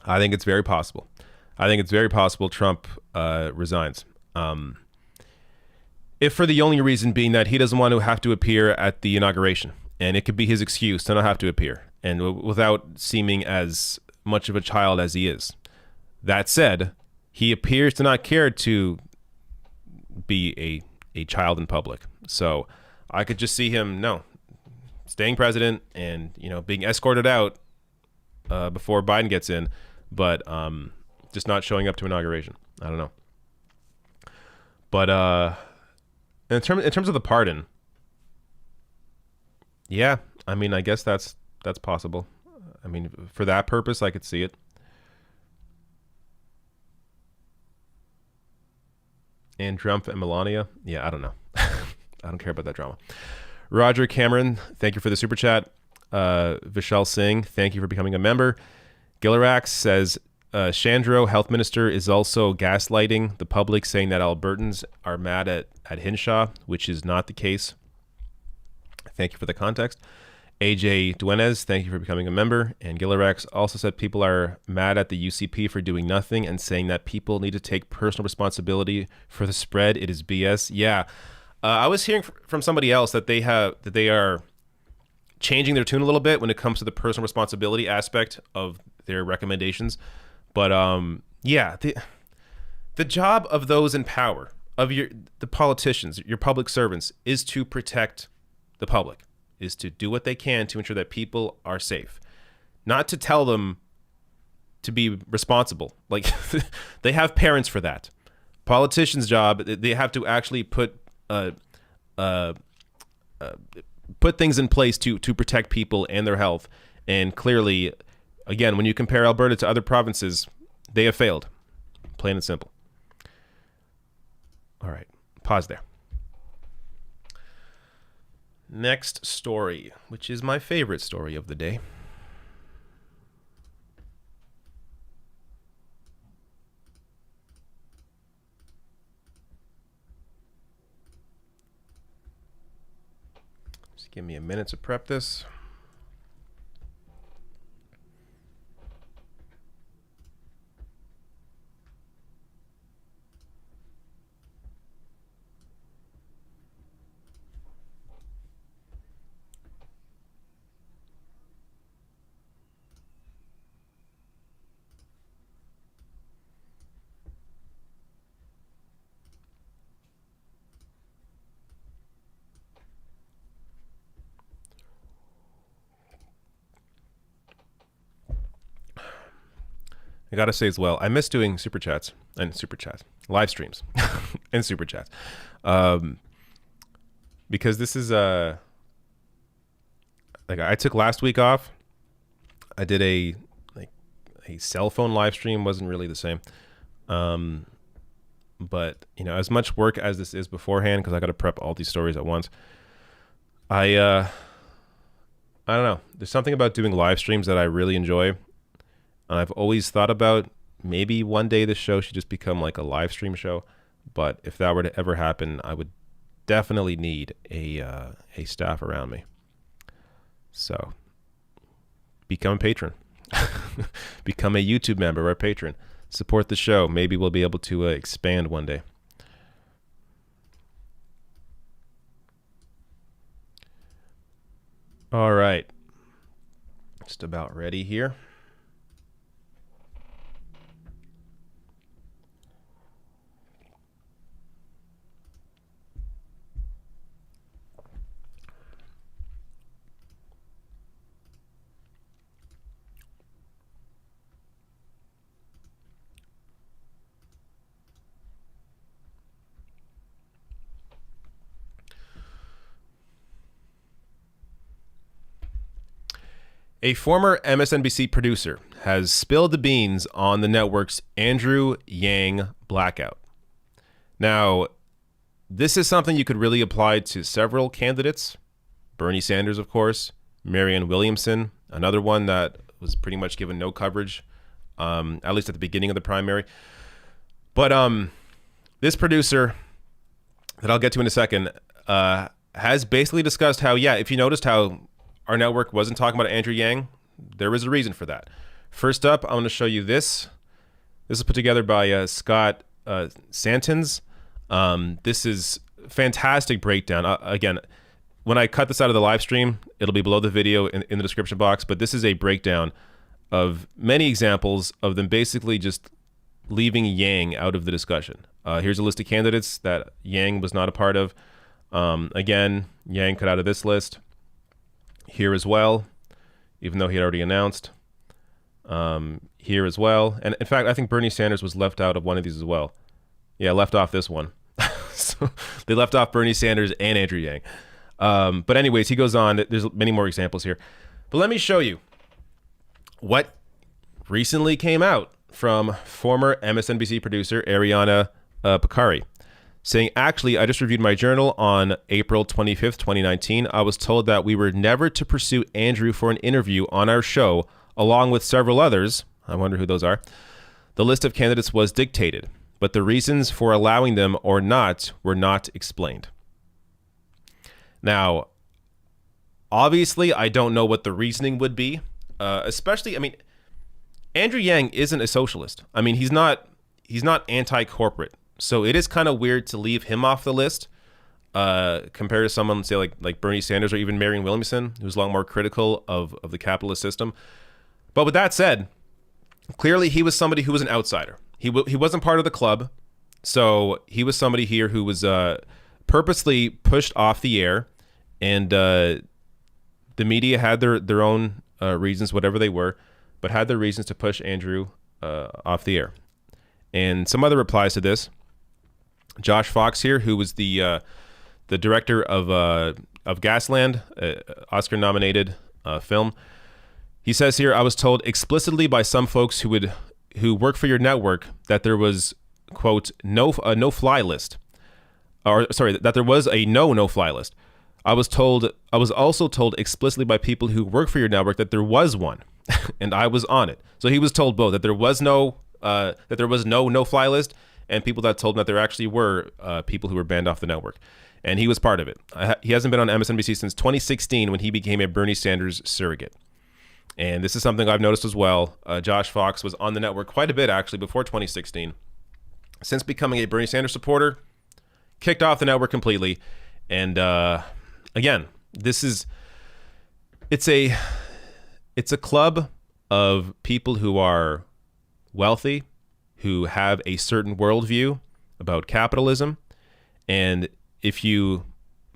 I think it's very possible. I think it's very possible Trump resigns. If for the only reason being that he doesn't want to have to appear at the inauguration. And it could be his excuse to not have to appear. And without seeming as much of a child as he is. That said, he appears to not care to be a child in public. So I could just see him, staying president and, being escorted out before Biden gets in, but just not showing up to inauguration. I don't know. But in terms of the pardon, yeah, I mean, I guess that's possible. I mean, for that purpose, I could see it. And Trump and Melania, yeah, I don't know. I don't care about that drama. Roger Cameron, thank you for the super chat. Vishal Singh, thank you for becoming a member. Gillerax says, Shandro, health minister, is also gaslighting the public, saying that Albertans are mad at Hinshaw, which is not the case. Thank you for the context. AJ Duenes, thank you for becoming a member. And Gillerax also said people are mad at the UCP for doing nothing and saying that people need to take personal responsibility for the spread. It is BS. Yeah. I was hearing from somebody else that they are changing their tune a little bit when it comes to the personal responsibility aspect of their recommendations. But yeah, the job of those in power, of the politicians, your public servants, is to protect the public, is to do what they can to ensure that people are safe, not to tell them to be responsible. Like they have parents for that. Politicians' job, they have to actually put things in place to protect people and their health. And clearly, again, when you compare Alberta to other provinces, they have failed. Plain and simple. All right, pause there. Next story, which is my favorite story of the day. Just give me a minute to prep this. I gotta say as well, I miss doing live streams and super chats, because this is like I took last week off. I did a cell phone live stream, wasn't really the same, but as much work as this is beforehand, because I got to prep all these stories at once. I don't know. There's something about doing live streams that I really enjoy. I've always thought about maybe one day this show should just become like a live stream show. But if that were to ever happen, I would definitely need a staff around me. So become a patron. Become a YouTube member or a patron. Support the show. Maybe we'll be able to expand one day. All right. Just about ready here. A former MSNBC producer has spilled the beans on the network's Andrew Yang blackout. Now, this is something you could really apply to several candidates. Bernie Sanders, of course, Marianne Williamson, another one that was pretty much given no coverage, at least at the beginning of the primary. But this producer that I'll get to in a second has basically discussed how, yeah, if you noticed how our network wasn't talking about Andrew Yang, there was a reason for that. First up, I'm going to show you this. This is put together by Scott Santens. This is fantastic breakdown. Again, when I cut this out of the live stream, it'll be below the video in the description box, but this is a breakdown of many examples of them basically just leaving Yang out of the discussion. Here's a list of candidates that Yang was not a part of. Again, Yang cut out of this list. Here as well, even though he had already announced. Here as well. And in fact, I think Bernie Sanders was left out of one of these as well. Yeah, left off this one. So they left off Bernie Sanders and Andrew Yang. But anyways, he goes on. There's many more examples here. But let me show you what recently came out from former MSNBC producer Ariana Picari, saying, actually, I just reviewed my journal on April 25th, 2019. I was told that we were never to pursue Andrew for an interview on our show, along with several others. I wonder who those are. The list of candidates was dictated, but the reasons for allowing them or not were not explained. Now, obviously, I don't know what the reasoning would be, especially, I mean, Andrew Yang isn't a socialist. I mean, he's not anti-corporate. So it is kind of weird to leave him off the list compared to someone, say, like Bernie Sanders or even Marianne Williamson, who's a lot more critical of the capitalist system. But with that said, clearly he was somebody who was an outsider. He wasn't part of the club. So he was somebody here who was purposely pushed off the air. And the media had their own reasons, whatever they were, but had their reasons to push Andrew off the air. And some other replies to this. Josh Fox here, who was the director of Gasland, Oscar-nominated film. He says here, I was told explicitly by some folks who work for your network that there was, quote, no-fly list. Or sorry, that there was a no-fly list. I was also told explicitly by people who work for your network that there was one, and I was on it. So he was told both that there was no no-fly list, and people that told him that there actually were people who were banned off the network. And he was part of it. He hasn't been on MSNBC since 2016 when he became a Bernie Sanders surrogate. And this is something I've noticed as well. Josh Fox was on the network quite a bit, actually, before 2016. Since becoming a Bernie Sanders supporter, kicked off the network completely. And again, it's a club of people who are wealthy, who have a certain worldview about capitalism. And if you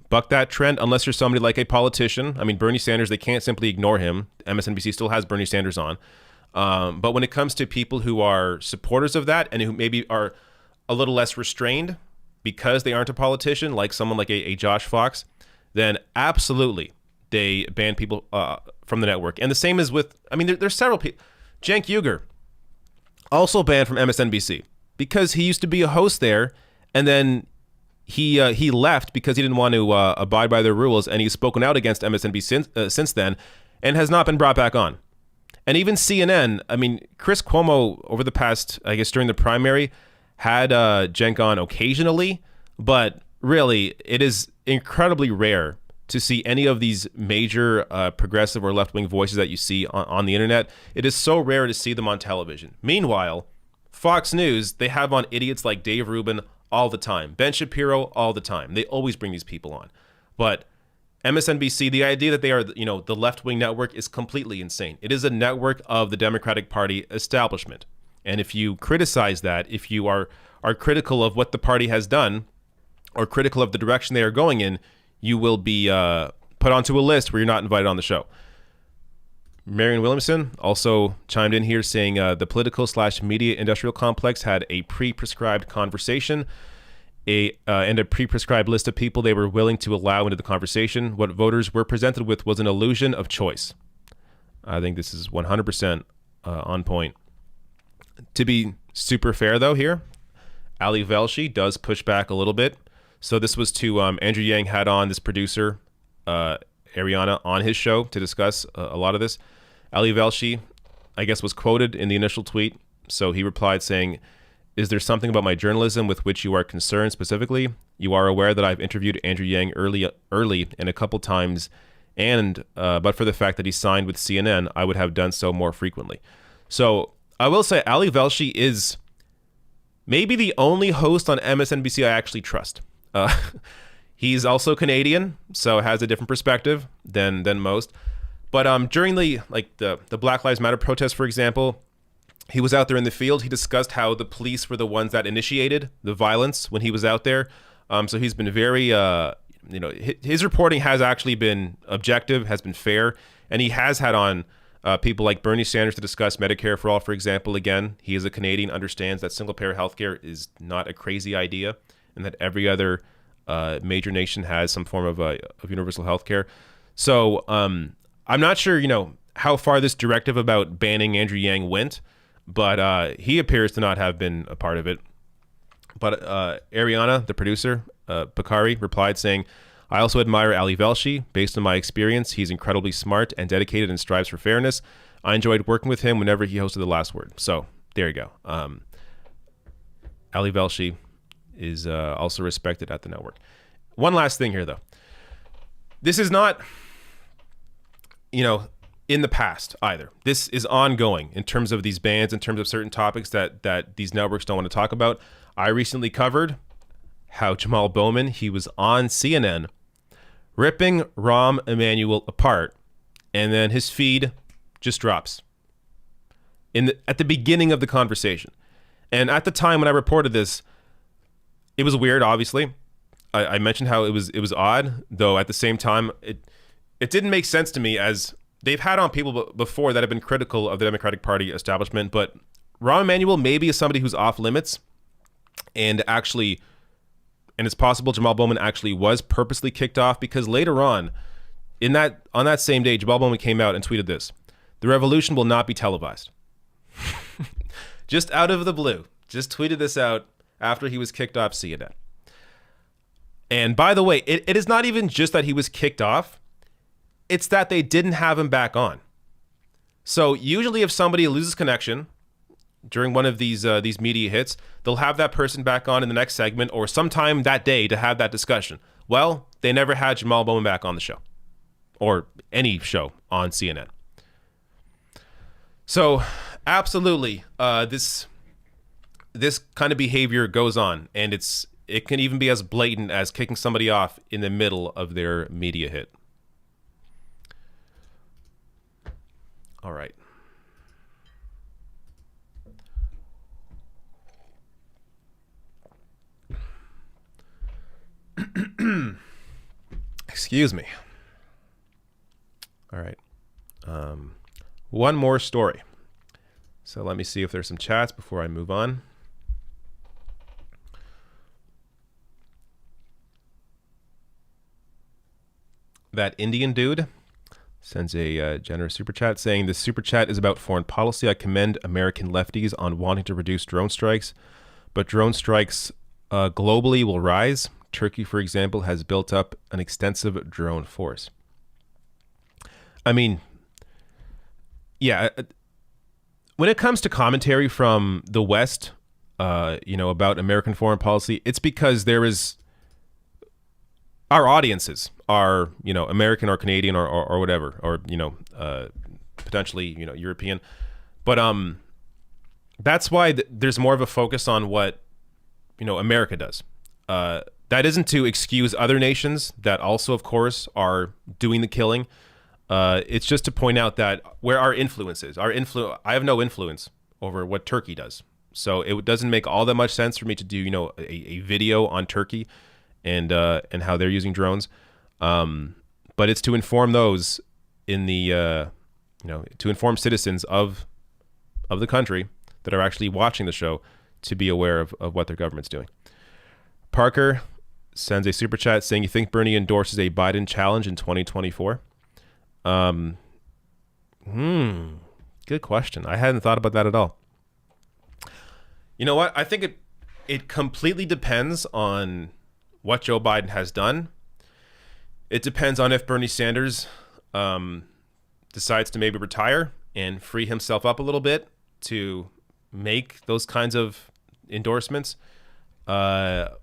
buck that trend, unless you're somebody like a politician, I mean, Bernie Sanders, they can't simply ignore him. MSNBC still has Bernie Sanders on. But when it comes to people who are supporters of that and who maybe are a little less restrained because they aren't a politician, like someone like a Josh Fox, then absolutely they ban people from the network. And the same is with, I mean, there's several people. Cenk Uygur, also banned from MSNBC because he used to be a host there, and then he left because he didn't want to abide by their rules, and he's spoken out against MSNBC since then and has not been brought back on. And even CNN, I mean, Chris Cuomo over the past, I guess during the primary, had Cenk on occasionally, but really it is incredibly rare to see any of these major progressive or left-wing voices that you see on the internet. It is so rare to see them on television. Meanwhile, Fox News, they have on idiots like Dave Rubin all the time. Ben Shapiro all the time. They always bring these people on. But MSNBC, the idea that they are, the left-wing network is completely insane. It is a network of the Democratic Party establishment. And if you criticize that, if you are critical of what the party has done or critical of the direction they are going in, you will be put onto a list where you're not invited on the show. Marianne Williamson also chimed in here saying the political/media industrial complex had a pre-prescribed conversation and a pre-prescribed list of people they were willing to allow into the conversation. What voters were presented with was an illusion of choice. I think this is 100% on point. To be super fair, though, here, Ali Velshi does push back a little bit. So this was to Andrew Yang had on this producer, Ariana, on his show to discuss a lot of this. Ali Velshi, I guess, was quoted in the initial tweet. So he replied saying, "Is there something about my journalism with which you are concerned specifically? You are aware that I've interviewed Andrew Yang early and a couple times, and but for the fact that he signed with CNN, I would have done so more frequently." So I will say Ali Velshi is maybe the only host on MSNBC I actually trust. He's also Canadian, so has a different perspective than most. But during the Black Lives Matter protest, for example, he was out there in the field. He discussed how the police were the ones that initiated the violence when he was out there. So he's been very, his reporting has actually been objective, has been fair, and he has had on people like Bernie Sanders to discuss Medicare for all, for example. Again, he is a Canadian, understands that single-payer healthcare is not a crazy idea, and that every other major nation has some form of universal healthcare. So I'm not sure, how far this directive about banning Andrew Yang went, but he appears to not have been a part of it. But Ariana, the producer, Bakari, replied saying, "I also admire Ali Velshi. Based on my experience, he's incredibly smart and dedicated and strives for fairness. I enjoyed working with him whenever he hosted The Last Word." So there you go. Ali Velshi is also respected at the network. One last thing here, though. This is not, in the past either. This is ongoing in terms of these bans, in terms of certain topics that these networks don't want to talk about. I recently covered how Jamal Bowman, he was on CNN ripping Rahm Emanuel apart, and then his feed just drops at the beginning of the conversation. And at the time when I reported this, it was weird, obviously. I mentioned how it was odd, though at the same time, it didn't make sense to me, as they've had on people before that have been critical of the Democratic Party establishment, but Rahm Emanuel maybe is somebody who's off limits, and it's possible Jamal Bowman actually was purposely kicked off, because later on that same day, Jamal Bowman came out and tweeted this: "The revolution will not be televised." Just out of the blue, just tweeted this out after he was kicked off CNN. And by the way, it is not even just that he was kicked off, it's that they didn't have him back on. So usually if somebody loses connection during one of these media hits, they'll have that person back on in the next segment or sometime that day to have that discussion. Well, they never had Jamal Bowman back on the show, or any show on CNN. So absolutely, this kind of behavior goes on, and it can even be as blatant as kicking somebody off in the middle of their media hit. All right. Excuse me. All right. One more story. So let me see if there's some chats before I move on. That Indian dude sends a generous super chat saying, "This super chat is about foreign policy. I commend American lefties on wanting to reduce drone strikes, but drone strikes globally will rise. Turkey, for example, has built up an extensive drone force." I mean, yeah, when it comes to commentary from the West, about American foreign policy, it's because there is, our audiences are, American or Canadian or whatever, or, potentially, European. But that's why there's more of a focus on what, America does. That isn't to excuse other nations that also, of course, are doing the killing. It's just to point out that where our influence is. I have no influence over what Turkey does. So it doesn't make all that much sense for me to do, a video on Turkey and how they're using drones. But it's to inform those in the, to inform citizens of the country that are actually watching the show to be aware of what their government's doing. Parker sends a super chat saying, "You think Bernie endorses a Biden challenge in 2024? Good question. I hadn't thought about that at all. You know what? I think it completely depends on what Joe Biden has done. It depends on if Bernie Sanders decides to maybe retire and free himself up a little bit to make those kinds of endorsements. But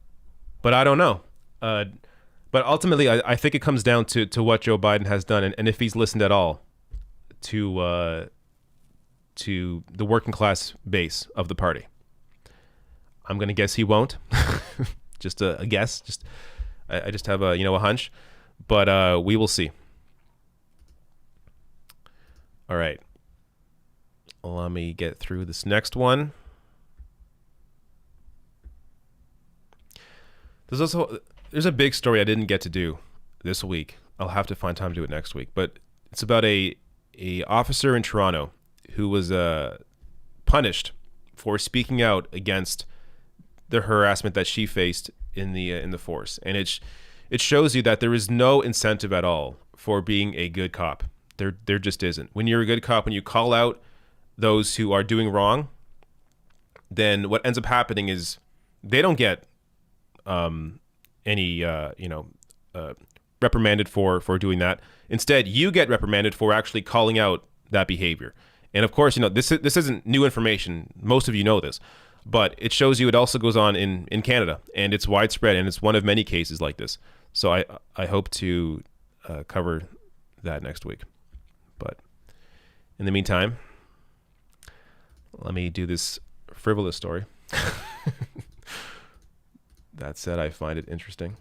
I don't know. But ultimately, I think it comes down to what Joe Biden has done and if he's listened at all to the working class base of the party. I'm going to guess he won't. Just a guess. I just have a hunch. But we will see. All right. Let me get through this next one. There's a big story I didn't get to do this week. I'll have to find time to do it next week. But it's about a officer in Toronto who was punished for speaking out against the harassment that she faced in the force, and it shows you that there is no incentive at all for being a good cop. There just isn't. When you're a good cop, when you call out those who are doing wrong, then what ends up happening is they don't get any reprimanded for doing that. Instead, you get reprimanded for actually calling out that behavior. And of course, this isn't new information. Most of you know this, but it shows you it also goes on in Canada, and it's widespread, and it's one of many cases like this. So I hope to cover that next week. But in the meantime, let me do this frivolous story. That said, I find it interesting.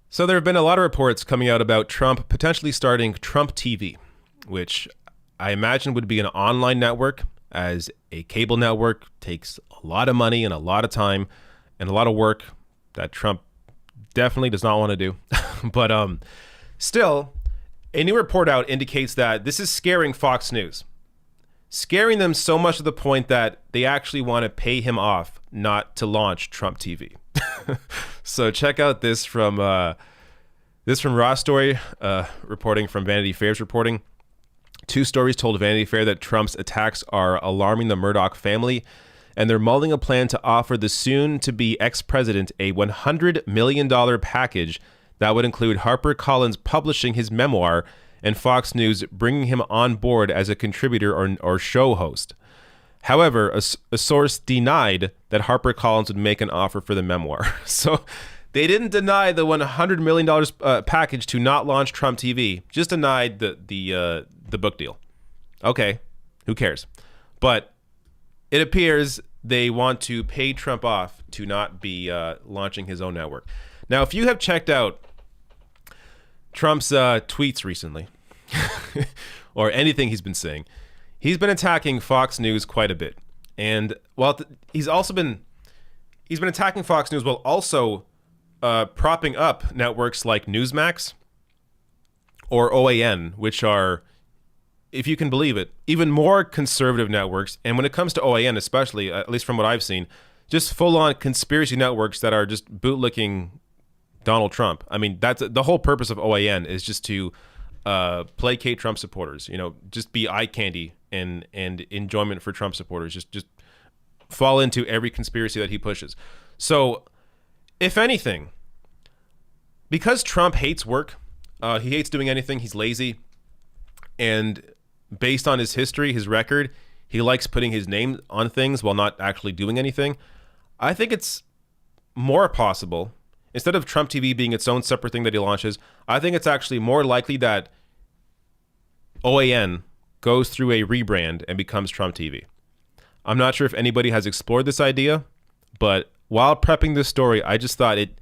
So there have been a lot of reports coming out about Trump potentially starting Trump TV, which I imagine would be an online network, as a cable network takes a lot of money and a lot of time and a lot of work that Trump definitely does not want to do. But still, a new report out indicates that this is scaring Fox News. Scaring them so much to the point that they actually want to pay him off not to launch Trump TV. So check out this from Raw Story, reporting from Vanity Fair's reporting. 2 stories told Vanity Fair that Trump's attacks are alarming the Murdoch family, and they're mulling a plan to offer the soon-to-be ex-president a $100 million package that would include HarperCollins publishing his memoir and Fox News bringing him on board as a contributor or show host. However, a source denied that HarperCollins would make an offer for the memoir. So they didn't deny the $100 million package to not launch Trump TV, just denied the book deal. Okay, who cares? But it appears they want to pay Trump off to not be launching his own network. Now, if you have checked out Trump's tweets recently, or anything he's been saying, he's been attacking Fox News quite a bit. And while he's been attacking Fox News while also propping up networks like Newsmax or OAN, which are, if you can believe it, even more conservative networks. And when it comes to OAN, especially, at least from what I've seen, just full-on conspiracy networks that are just bootlicking Donald Trump. I mean, that's the whole purpose of OAN, is just to placate Trump supporters, just be eye candy and enjoyment for Trump supporters, just fall into every conspiracy that he pushes. So if anything, because Trump hates work, he hates doing anything, he's lazy, and based on his history, his record, he likes putting his name on things while not actually doing anything. I think it's more possible, instead of Trump TV being its own separate thing that he launches, I think it's actually more likely that OAN goes through a rebrand and becomes Trump TV. I'm not sure if anybody has explored this idea, but while prepping this story, I just thought it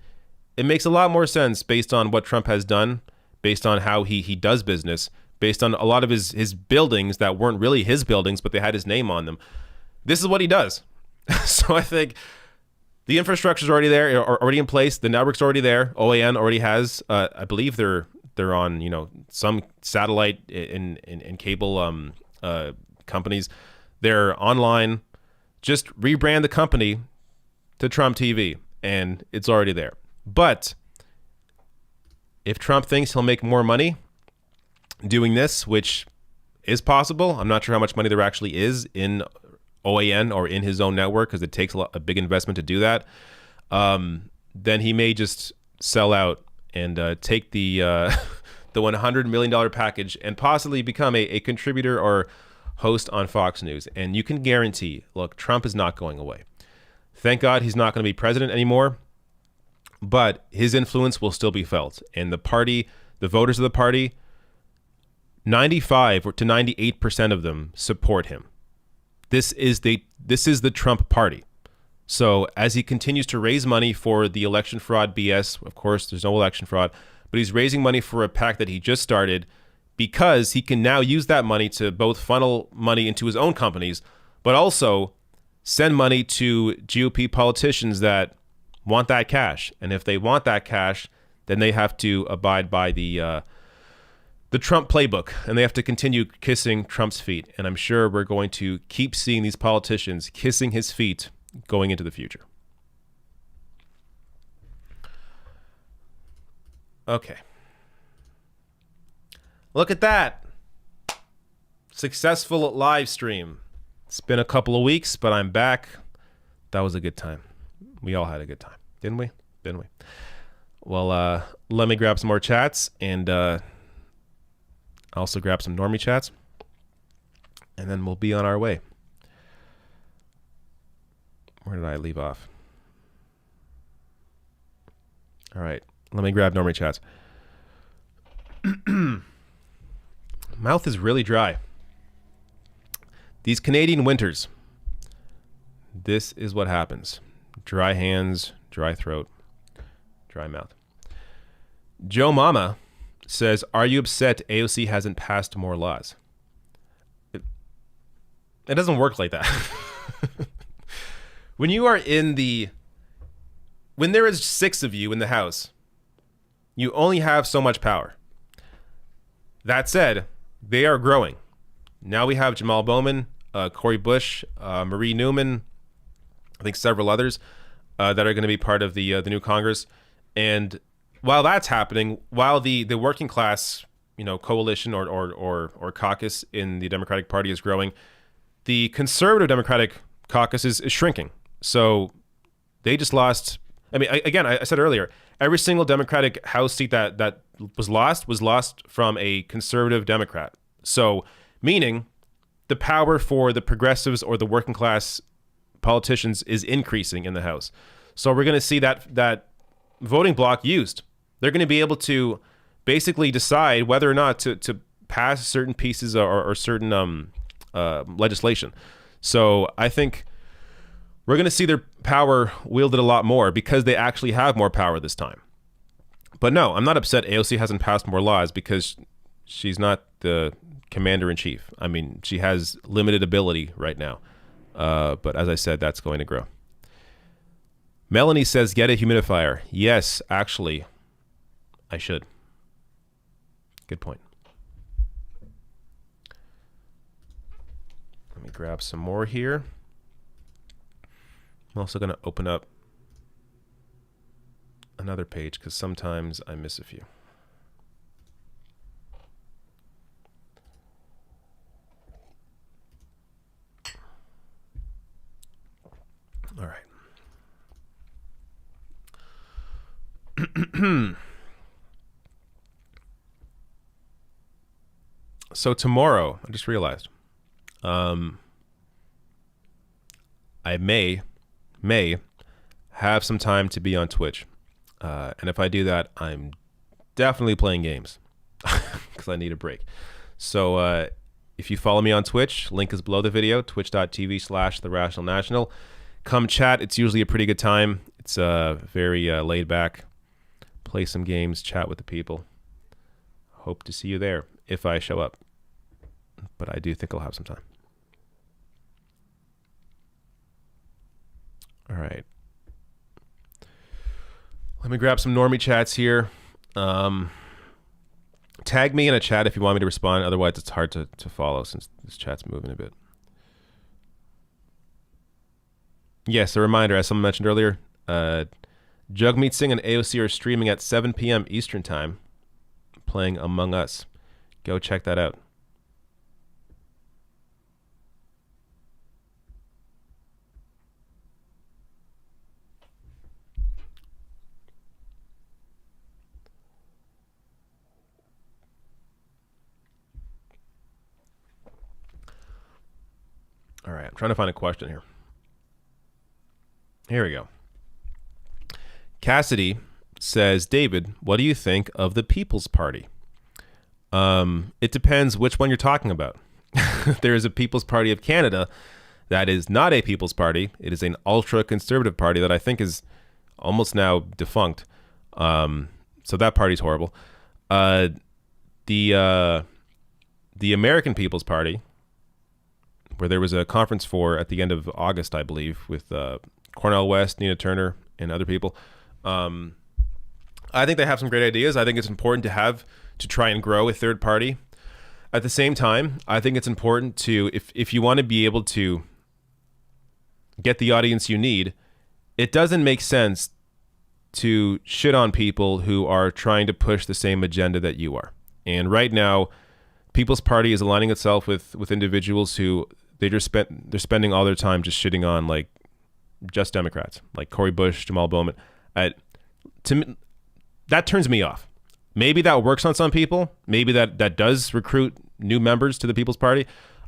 makes a lot more sense based on what Trump has done, based on how he does business, based on a lot of his buildings that weren't really his buildings, but they had his name on them. This is what he does. So I think the infrastructure is already there, or already in place. The network's already there. OAN already has. I believe they're on some satellite and cable companies. They're online. Just rebrand the company to Trump TV, and it's already there. But if Trump thinks he'll make more money doing this, which is possible, I'm not sure how much money there actually is in OAN or in his own network, because it takes a big investment to do that, then he may just sell out and take the the $100 million package and possibly become a contributor or host on Fox News. And you can guarantee, look, Trump is not going away. Thank God he's not going to be president anymore, but his influence will still be felt. And the party, the voters of the party, 95 to 98% of them support him. This is the Trump party. So as he continues to raise money for the election fraud BS, of course, there's no election fraud, but he's raising money for a PAC that he just started, because he can now use that money to both funnel money into his own companies, but also send money to GOP politicians that want that cash. And if they want that cash, then they have to abide by the Trump playbook, and they have to continue kissing Trump's feet. And I'm sure we're going to keep seeing these politicians kissing his feet going into the future. Okay. Look at that. Successful live stream. It's been a couple of weeks, but I'm back. That was a good time. We all had a good time, didn't we? Didn't we? Well, let me grab some more chats, and also grab some normie chats, and then we'll be on our way. Where did I leave off? All right, let me grab normie chats. Mouth is really dry. These Canadian winters, this is what happens. Dry hands, dry throat, dry mouth. Joe Mama says, are you upset AOC hasn't passed more laws? It doesn't work like that. When there is 6 of you in the House, you only have so much power. That said, they are growing. Now we have Jamal Bowman, Cori Bush, Marie Newman, I think several others that are going to be part of the new Congress. And while that's happening, while the working class, coalition or caucus in the Democratic Party is growing, the conservative Democratic caucus is shrinking. So they just lost. I mean, again, I said earlier, every single Democratic House seat that was lost from a conservative Democrat. So meaning the power for the progressives or the working class politicians is increasing in the House. So we're going to see that voting block used. They're going to be able to basically decide whether or not to pass certain pieces or certain legislation. So I think we're going to see their power wielded a lot more because they actually have more power this time. But no, I'm not upset AOC hasn't passed more laws because she's not the commander-in-chief. I mean, she has limited ability right now. But as I said, that's going to grow. Melanie says, get a humidifier. Yes, actually, I should. Good point. Let me grab some more here. I'm also going to open up another page because sometimes I miss a few. All right. So tomorrow, I just realized, I may have some time to be on Twitch. And if I do that, I'm definitely playing games because I need a break. So if you follow me on Twitch, link is below the video, twitch.tv/TheRationalNational. Come chat. It's usually a pretty good time. It's very laid back. Play some games, chat with the people. Hope to see you there. if I show up. But I do think I'll have some time. All right. Let me grab some normie chats here. Tag me in a chat if you want me to respond. Otherwise, it's hard to follow since this chat's moving a bit. Yes, a reminder, as someone mentioned earlier, Jugmeet Singh and AOC are streaming at 7 p.m. Eastern Time, playing Among Us. Go check that out. All right, I'm trying to find a question here. Here we go. Cassidy says, David, what do you think of the People's Party? It depends which one you're talking about. There is a People's Party of Canada that is not a People's Party. It is an ultra-conservative party that I think is almost now defunct. So that party's horrible. The American People's Party, where there was a conference for at the end of August, I believe, with Cornel West, Nina Turner, and other people. I think they have some great ideas. I think it's important to try and grow a third party. At the same time, I think it's important to, if you want to be able to get the audience you need, it doesn't make sense to shit on people who are trying to push the same agenda that you are. And right now, People's Party is aligning itself with individuals who they're spending all their time just shitting on like just Democrats, like Cori Bush, Jamal Bowman. To me, that turns me off. Maybe that works on some people. Maybe that does recruit new members to the People's Party.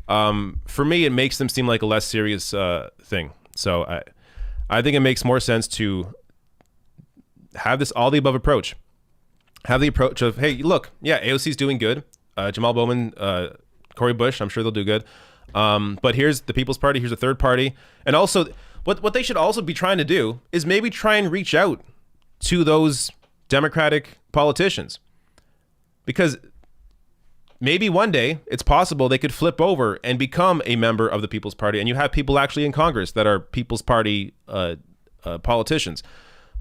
For me, it makes them seem like a less serious thing. So I think it makes more sense to have this all the above approach. Have the approach of, hey, look, yeah, AOC's doing good. Jamal Bowman, Cori Bush, I'm sure they'll do good. But here's the People's Party. Here's a third party. And also, what they should also be trying to do is maybe try and reach out to those Democratic politicians. Because maybe one day it's possible they could flip over and become a member of the People's Party. And you have people actually in Congress that are People's Party politicians.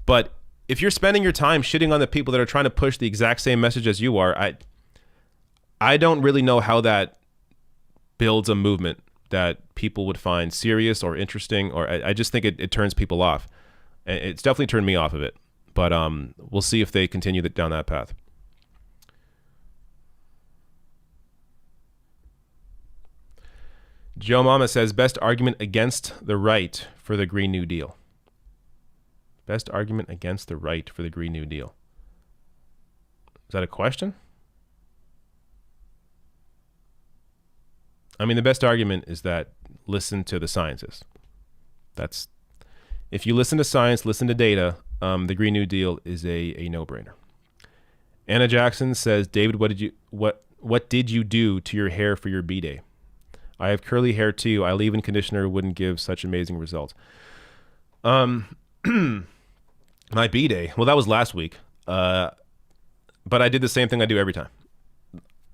But if you're spending your time shitting on the people that are trying to push the exact same message as you are, I don't really know how that builds a movement that people would find serious or interesting, or I just think it turns people off. It's definitely turned me off of it, but we'll see if they continue down that path. Joe Mama says, best argument against the right for the Green New Deal. Best argument against the right for the Green New Deal. Is that a question? I mean, the best argument is that listen to the scientists. That's, if you listen to science, listen to data, the Green New Deal is a no-brainer. Anna Jackson says, David, what did you do to your hair for your B-Day? I have curly hair too. I leave-in conditioner wouldn't give such amazing results. My B-Day, well, that was last week. But I did the same thing I do every time.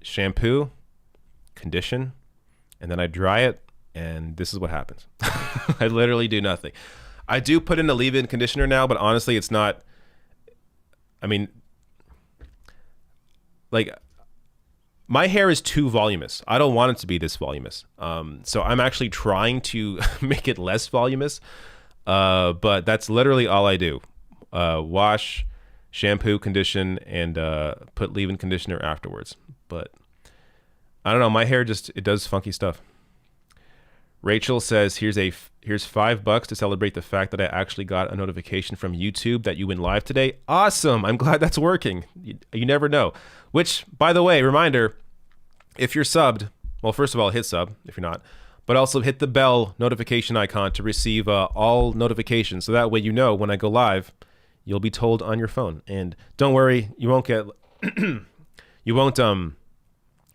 Shampoo, condition, and then I dry it, and this is what happens. I literally do nothing. I do put in a leave-in conditioner now, but honestly, it's not, I mean, like, my hair is too voluminous. I don't want it to be this voluminous. So I'm actually trying to make it less voluminous, but that's literally all I do. Wash, shampoo, condition, and put leave-in conditioner afterwards. But I don't know. My hair it does funky stuff. Rachel says, here's $5 to celebrate the fact that I actually got a notification from YouTube that you went live today. Awesome. I'm glad that's working. You never know. Which, by the way, reminder, if you're subbed, well, first of all, hit sub if you're not, but also hit the bell notification icon to receive all notifications. So that way, you know, when I go live, you'll be told on your phone. And don't worry, you won't get, you won't,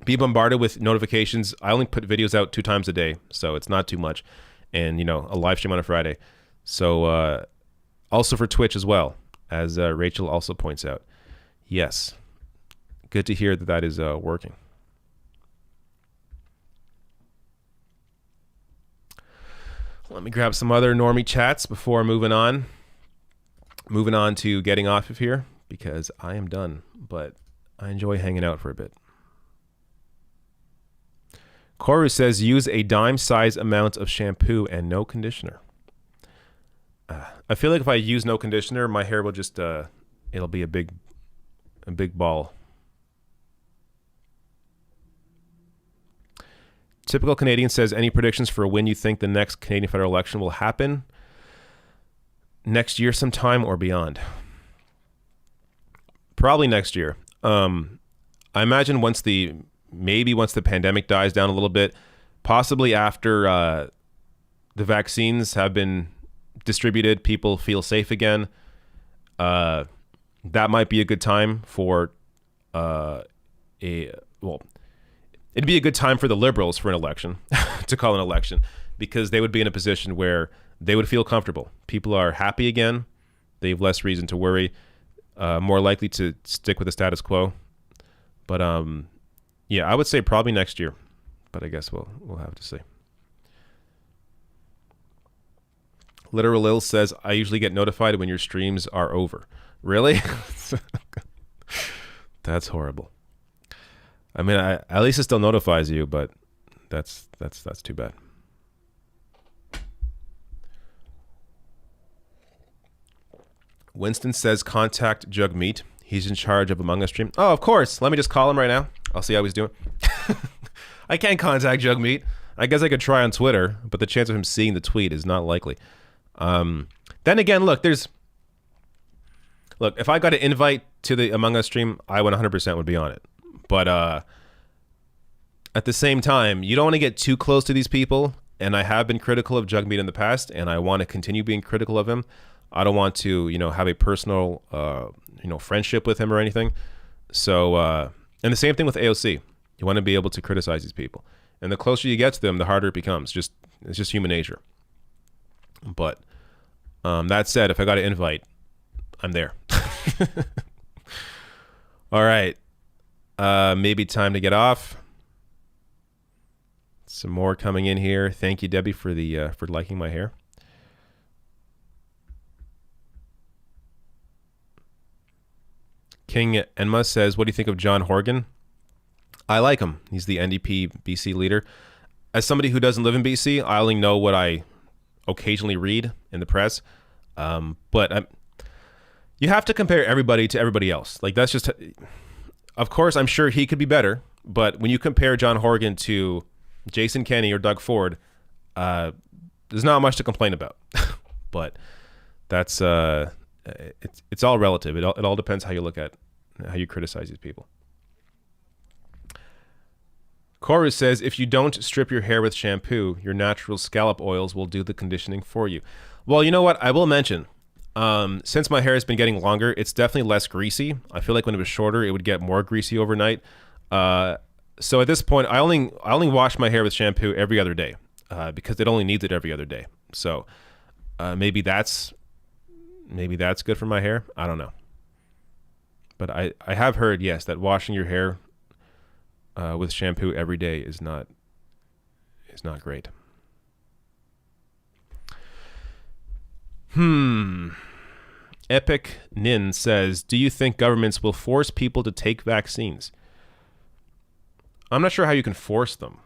be bombarded with notifications. I only put videos out 2 times a day, so it's not too much. And, you know, a live stream on a Friday. So also for Twitch as well, as Rachel also points out. Yes. Good to hear that is working. Let me grab some other normie chats before moving on. Moving on to getting off of here because I am done, but I enjoy hanging out for a bit. Koru says use a dime size amount of shampoo and no conditioner. I feel like if I use no conditioner, my hair will just it'll be a big ball. Typical Canadian says any predictions for when you think the next Canadian federal election will happen? Next year sometime or beyond? Probably next year. I imagine once the pandemic dies down a little bit, possibly after the vaccines have been distributed, people feel safe again. That might be a good time for it'd be a good time for the Liberals for an election, to call an election, because they would be in a position where they would feel comfortable. People are happy again. They have less reason to worry, more likely to stick with the status quo. But yeah, I would say probably next year, but I guess we'll have to see. Literal Lil says, I usually get notified when your streams are over. Really? That's horrible. I mean, at least it still notifies you, but that's too bad. Winston says contact Jugmeat. He's in charge of Among Us stream. Oh, of course. Let me just call him right now. I'll see how he's doing. I can't contact Jugmeat. I guess I could try on Twitter, but the chance of him seeing the tweet is not likely. Then again, look, if I got an invite to the Among Us stream, I 100% would be on it. But at the same time, you don't want to get too close to these people. And I have been critical of Jugmeat in the past, and I want to continue being critical of him. I don't want to, have a personal, friendship with him or anything. So, and the same thing with AOC. You want to be able to criticize these people. And the closer you get to them, the harder it becomes. It's just human nature. But that said, if I got an invite, I'm there. All right. Maybe time to get off. Some more coming in here. Thank you, Debbie, for liking my hair. King Enma says, what do you think of John Horgan? I like him. He's the NDP BC leader. As somebody who doesn't live in BC, I only know what I occasionally read in the press. But you have to compare everybody to everybody else. Like, that's just... Of course, I'm sure he could be better. But when you compare John Horgan to Jason Kenney or Doug Ford, there's not much to complain about. But that's... It's all relative. It all depends how you look at how you criticize these people. Koru says, if you don't strip your hair with shampoo, your natural scalp oils will do the conditioning for you. Well, you know what? I will mention, since my hair has been getting longer, it's definitely less greasy. I feel like when it was shorter, it would get more greasy overnight. So at this point, I only wash my hair with shampoo every other day because it only needs it every other day. So maybe that's good for my hair. I don't know. But I have heard, yes, that washing your hair with shampoo every day is not great. Epic Nin says, do you think governments will force people to take vaccines? I'm not sure how you can force them,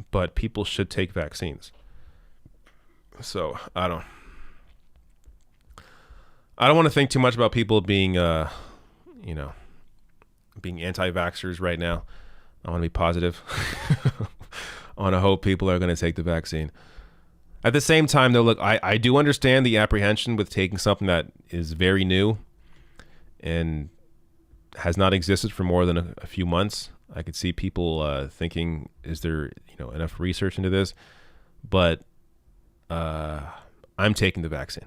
but people should take vaccines. So, I don't want to think too much about people being, being anti-vaxxers right now. I want to be positive. I want to hope people are going to take the vaccine. At the same time, though, look, I do understand the apprehension with taking something that is very new and has not existed for more than a few months. I could see people thinking, is there enough research into this? But I'm taking the vaccine.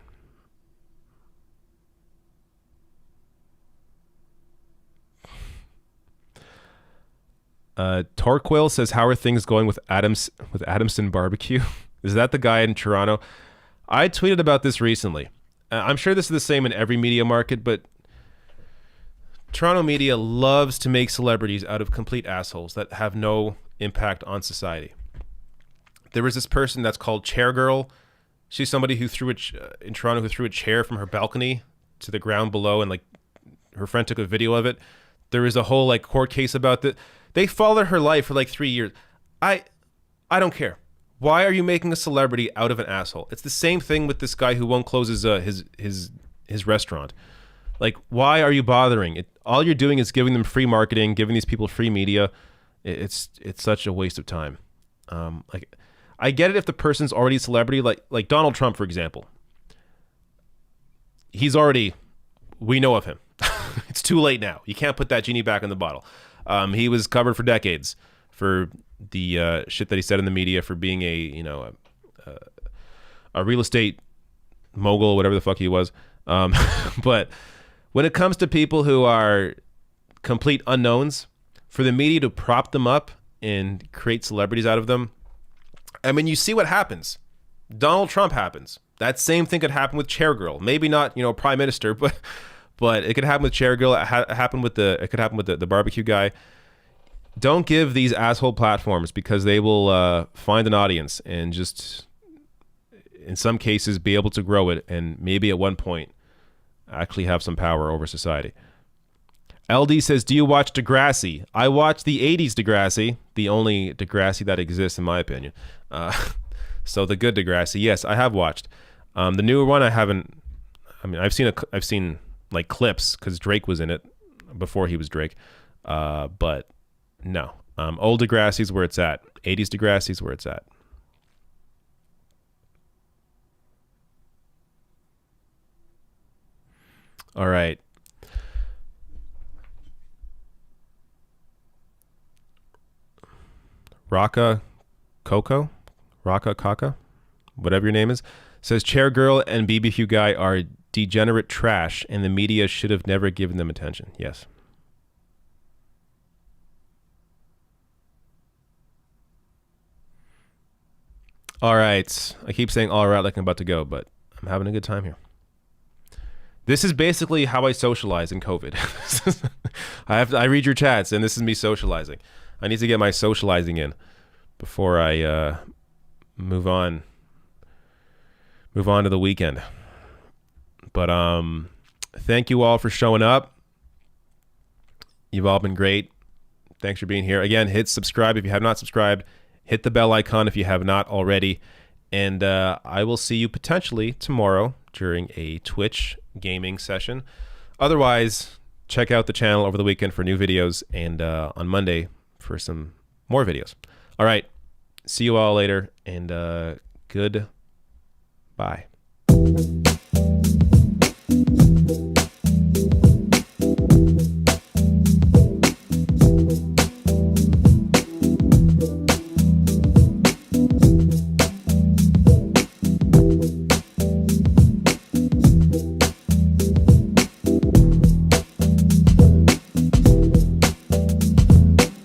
Torquil says, how are things going with Adamson Barbecue? Is that the guy in Toronto? I tweeted about this recently. I'm sure this is the same in every media market, but Toronto media loves to make celebrities out of complete assholes that have no impact on society. There was this person that's called Chair Girl She's somebody who threw in Toronto who threw a chair from her balcony to the ground below, and like her friend took a video of it. There was a whole like court case about that. They followed her life for like 3 years. I don't care. Why are you making a celebrity out of an asshole? It's the same thing with this guy who won't close his restaurant. Like, why are you bothering? All you're doing is giving them free marketing, giving these people free media. It's such a waste of time. Like, I get it if the person's already a celebrity, like Donald Trump, for example. We know of him. It's too late now. You can't put that genie back in the bottle. He was covered for decades for the shit that he said in the media, for being a real estate mogul, whatever the fuck he was. But when it comes to people who are complete unknowns, for the media to prop them up and create celebrities out of them, I mean, you see what happens. Donald Trump happens. That same thing could happen with Chairgirl. Maybe not, prime minister, but it could happen with Chairgirl. It could happen with the barbecue guy. Don't give these asshole platforms, because they will find an audience and just, in some cases, be able to grow it, and maybe at one point actually have some power over society. LD says, do you watch Degrassi? I watch the 80s Degrassi, the only Degrassi that exists in my opinion. So the good Degrassi, yes, I have watched. The newer one I haven't. I mean, I've seen like clips because Drake was in it before he was Drake. But no, old Degrassi's where it's at. 80s Degrassi's where it's at. All right. Raka Kaka, whatever your name is, says Chairgirl and BBQ Guy are degenerate trash, and the media should have never given them attention. Yes. All right. I keep saying all right like I'm about to go, but I'm having a good time here. This is basically how I socialize in COVID. I read your chats, and this is me socializing. I need to get my socializing in before I move on to the weekend. But thank you all for showing up. You've all been great. Thanks for being here. Again, hit subscribe if you have not subscribed. Hit the bell icon if you have not already. And I will see you potentially tomorrow during a Twitch gaming session. Otherwise, check out the channel over the weekend for new videos, and on Monday for some more videos. All right. See you all later, and goodbye.